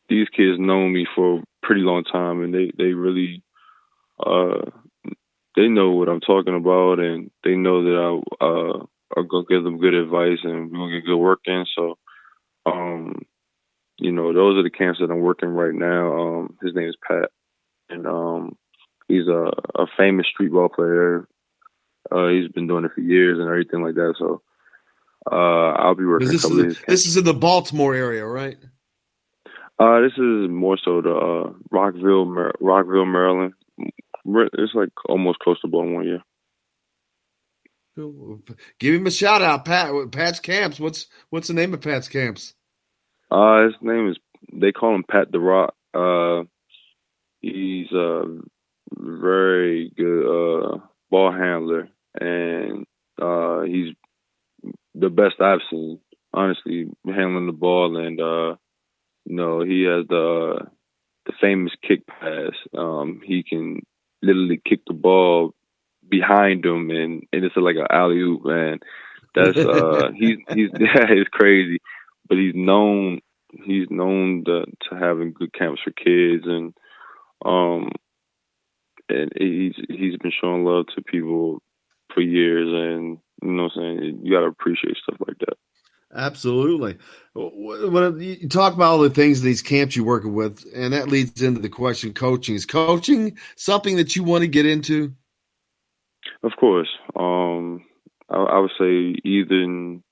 these kids know me for a pretty long time, and they really, they know what I'm talking about, and they know that I'll go give them good advice and we're going to get good work in. So those are the camps that I'm working right now. His name is Pat, and he's a famous street ball player. He's been doing it for years and everything like that. So I'll be working a couple of his camps. This is in the Baltimore area, right? This is more so the Rockville, Maryland. It's like almost close to Baltimore, yeah. Give him a shout out, Pat. Pat's Camps. What's the name of Pat's Camps? His name is, they call him Pat the Rock. He's a very good ball handler, and he's the best I've seen, honestly, handling the ball. And he has the famous kick pass. He can literally kick the ball behind him, and it's like an alley oop, and that's he's it's crazy, but he's known to having good camps for kids, and he's been showing love to people for years, and what I'm saying, you gotta appreciate stuff like that. Absolutely. When you talk about all the things, these camps you're working with, and that leads into the question, coaching. Is coaching something that you want to get into? Of course. I would say even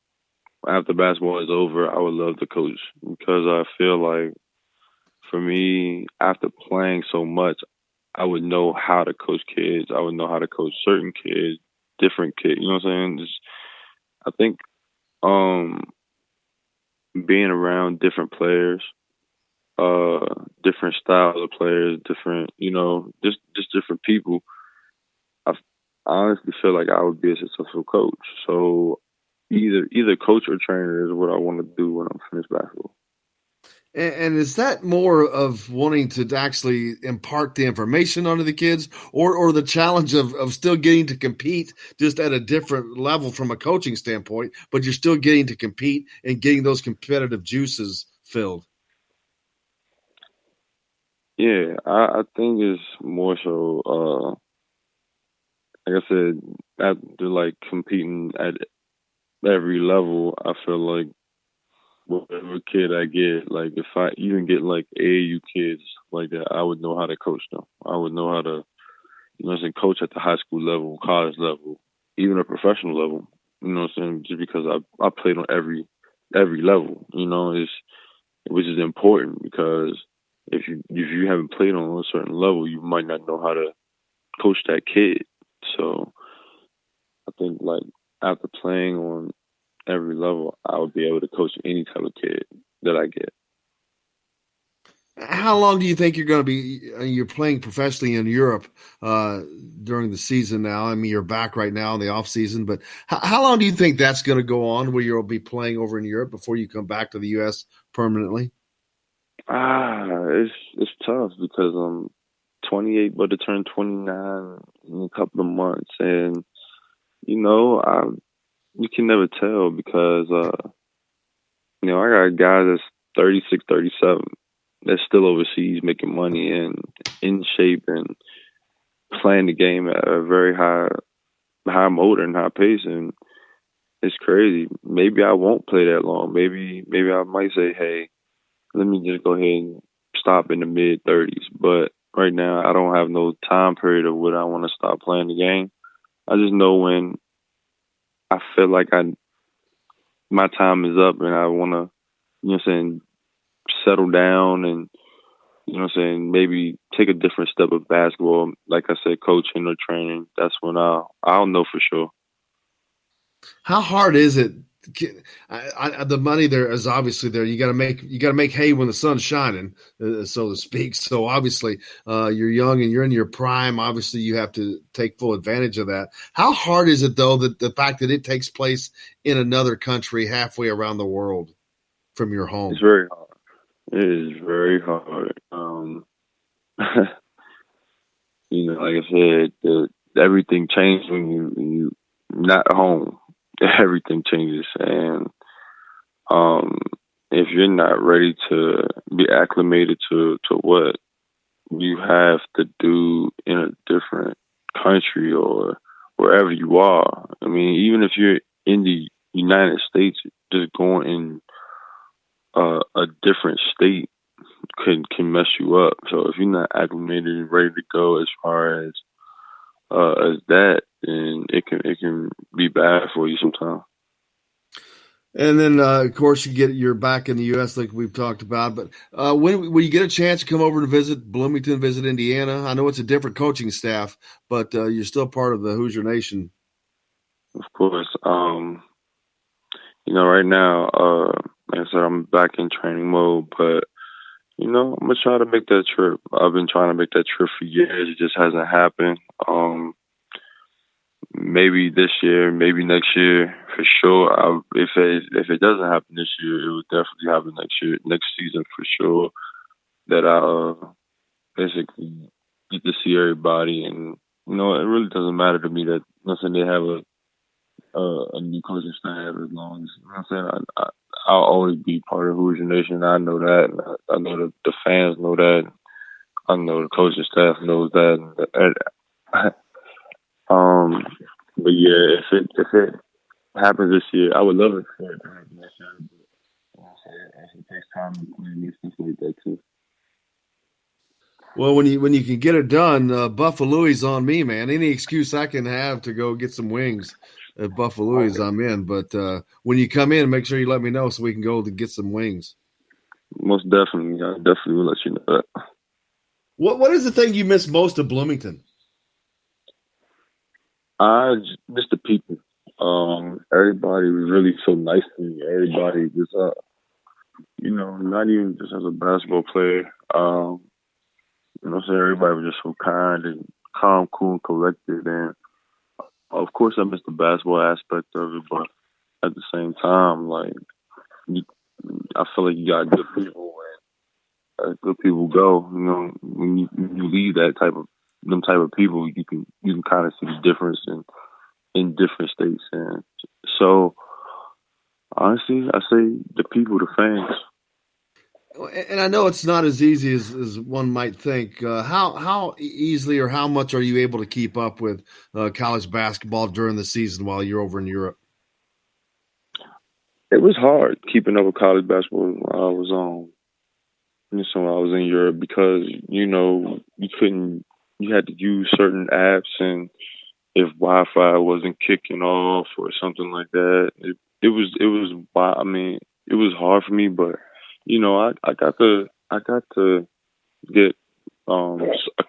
after basketball is over, I would love to coach, because I feel like for me, after playing so much, I would know how to coach kids. I would know how to coach certain kids, different kids. You know what I'm saying? I think being around different players, different styles of players, different, just different people, I honestly feel like I would be a successful coach. So either coach or trainer is what I want to do when I'm finished basketball. And is that more of wanting to actually impart the information onto the kids, or the challenge of still getting to compete just at a different level from a coaching standpoint, but you're still getting to compete and getting those competitive juices filled? Yeah, I think it's more so, like I said, after like competing at every level, I feel like whatever kid I get, like if I even get like AAU kids like that, I would know how to coach them. I would know how to, coach at the high school level, college level, even a professional level. Just because I played on every level, which is important, because if you haven't played on a certain level, you might not know how to coach that kid. So I think like after playing on every level, I would be able to coach any type of kid that I get. How long do you think you're going to be? You're playing professionally in Europe during the season now. I mean, you're back right now in the off season, but how long do you think that's going to go on, where you'll be playing over in Europe before you come back to the U.S. permanently? It's tough, because I'm 28, but to turn 29 in a couple of months, and you can never tell, because I got a guy that's 36, 37 that's still overseas making money and in shape and playing the game at a very high motor and high pace, and it's crazy. Maybe I won't play that long. Maybe I might say, hey, let me just go ahead and stop in the mid-30s. But right now, I don't have no time period of when I want to stop playing the game. I just know when I feel like my time is up and I want to, settle down and, maybe take a different step of basketball. Like I said, coaching or training, that's when I'll know for sure. How hard is it? The money there is obviously there. You got to make hay when the sun's shining, so to speak. So obviously, you're young and you're in your prime. Obviously, you have to take full advantage of that. How hard is it, though, that the fact that it takes place in another country halfway around the world from your home? It's very hard. It is very hard. Like I said, everything changes when you not home. Everything changes, and if you're not ready to be acclimated to what you have to do in a different country or wherever you are, I mean, even if you're in the United States, just going and a different state can mess you up. So if you're not acclimated and ready to go as far as that, then it can be bad for you sometimes. And then, of course, you're back in the U.S. like we've talked about. But when you get a chance to come over to visit Bloomington, visit Indiana, I know it's a different coaching staff, but you're still part of the Hoosier Nation. Of course. Right now, like I said, I'm back in training mode, but I'm gonna try to make that trip. I've been trying to make that trip for years. It just hasn't happened. Maybe this year, maybe next year, for sure. If it doesn't happen this year, it would definitely happen next season for sure. That I basically get to see everybody, and it really doesn't matter to me that they have a new coaching staff as long as I'll always be part of Hoosier Nation. I know that. And I know that the fans know that. I know the coaching staff knows that. But yeah, if it happens this year, I would love it for it to happen this year. But it takes time to plan these things like that too. Well, when you can get it done, Buffalo's on me, man. Any excuse I can have to go get some wings at Buffalo's, I'm in. But when you come in, make sure you let me know so we can go to get some wings. Most definitely. I definitely will let you know that. What is the thing you miss most of Bloomington? I just miss the people. Everybody was really so nice to me. Everybody just, not even just as a basketball player. Everybody was just so kind and calm, cool, and collected. And of course, I miss the basketball aspect of it, but at the same time, I feel like you got good people, and as good people go, when you leave them type of people, you can kind of see the difference in different states. And so, honestly, I say the people, the fans. And I know it's not as easy as one might think. How easily or how much are you able to keep up with college basketball during the season while you're over in Europe? It was hard keeping up with college basketball while I was when I was in Europe because you had to use certain apps, and if Wi-Fi wasn't kicking off or something like that, it was hard for me, but I got to get I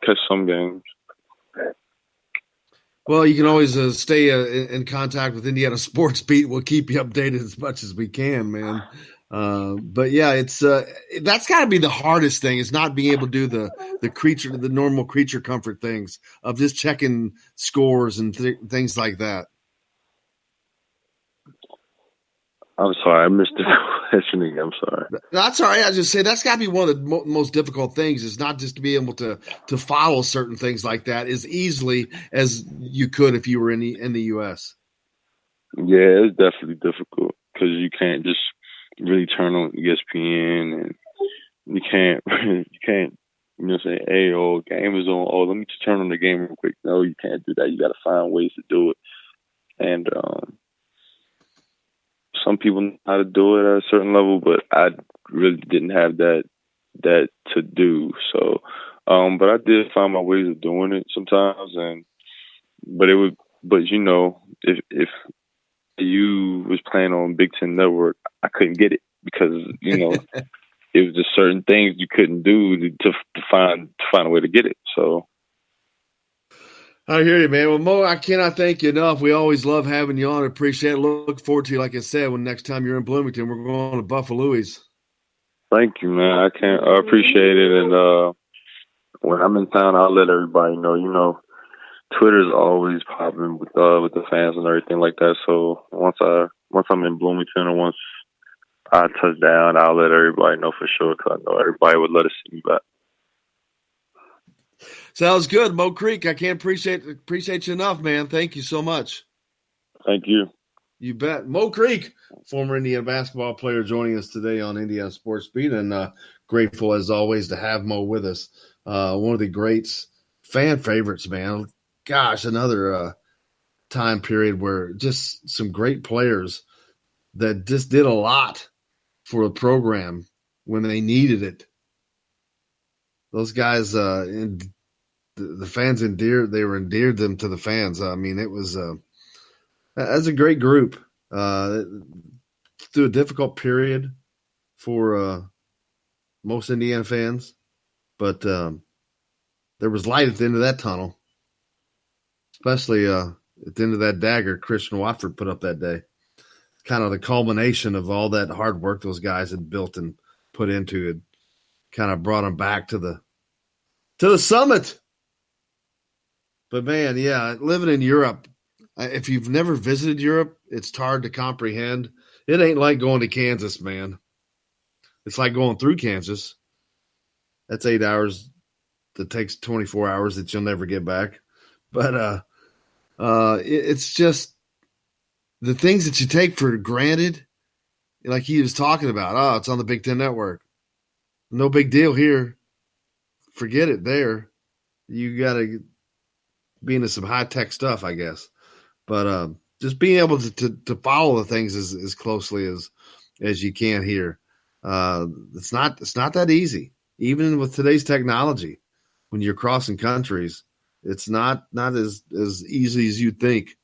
catch some games. Well, you can always stay in contact with Indiana Sports Beat. We'll keep you updated as much as we can, man. But yeah, it's that's got to be the hardest thing is not being able to do the normal creature comfort things of just checking scores and things like that. I'm sorry, I missed the questioning. I'm sorry. That's all right. I just say that's got to be one of the most difficult things is not just to be able to follow certain things like that as easily as you could if you were in the U.S. Yeah, it's definitely difficult because you can't just really turn on ESPN and you can't say, hey, game is on. Oh, let me just turn on the game real quick. No, you can't do that. You got to find ways to do it. And some people know how to do it at a certain level, but I really didn't have that to do. So, but I did find my ways of doing it sometimes. But if you was playing on Big Ten Network, I couldn't get it because it was just certain things you couldn't do to find a way to get it. So. I hear you, man. Well, Mo, I cannot thank you enough. We always love having you on. I appreciate it. Look forward to you, like I said, when next time you're in Bloomington, we're going to Buffalo's. Thank you, man. I appreciate it. And when I'm in town, I'll let everybody know. Twitter's always popping with the fans and everything like that. So once I'm in Bloomington or once I touch down, I'll let everybody know for sure because I know everybody would love to see me back. Sounds good, Mo Creek. I can't appreciate you enough, man. Thank you so much. Thank you. You bet. Mo Creek, former Indiana basketball player, joining us today on Indiana Sports Beat, and grateful as always to have Mo with us. One of the greats, fan favorites, man. Gosh, another time period where just some great players that just did a lot for a program when they needed it. Those guys, the fans endeared them to the fans. I mean, it was that's a great group. Through a difficult period for most Indiana fans, but there was light at the end of that tunnel, especially at the end of that dagger Christian Watford put up that day. Kind of the culmination of all that hard work those guys had built and put into it, kind of brought them back to the summit. But man, yeah, living in Europe, if you've never visited Europe, it's hard to comprehend. It ain't like going to Kansas, man. It's like going through Kansas. That's 8 hours. That takes 24 hours that you'll never get back. But it's just the things that you take for granted, like he was talking about. Oh, it's on the Big Ten Network. No big deal here. Forget it there. You got to be into some high-tech stuff, I guess. But just being able to follow the things as closely as you can here, it's not that easy. Even with today's technology, when you're crossing countries, it's not as easy as you'd think.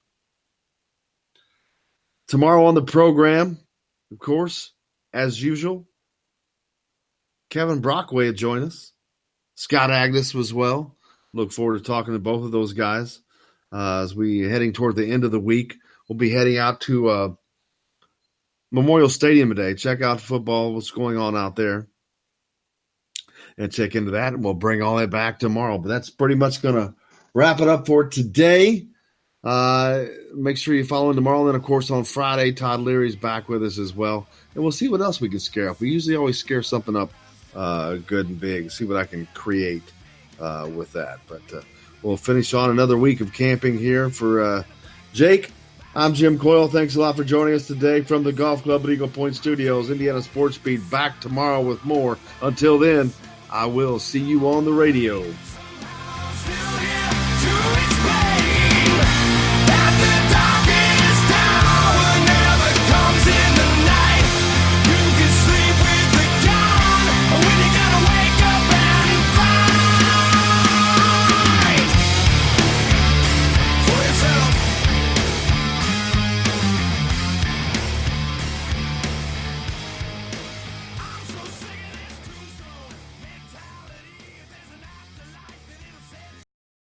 Tomorrow on the program, of course, as usual, Kevin Brockway will join us. Scott Agnes as well. Look forward to talking to both of those guys as we heading toward the end of the week. We'll be heading out to Memorial Stadium today. Check out football, what's going on out there, and check into that. And we'll bring all that back tomorrow. But that's pretty much going to wrap it up for today. Make sure you follow him tomorrow. And then, of course, on Friday, Todd Leary's back with us as well. And we'll see what else we can scare up. We usually always scare something up good and big. See what I can create with that. But we'll finish on another week of camping here for Jake. I'm Jim Coyle. Thanks a lot for joining us today from the Golf Club at Eagle Point Studios. Indiana Sports Beat back tomorrow with more. Until then, I will see you on the radio.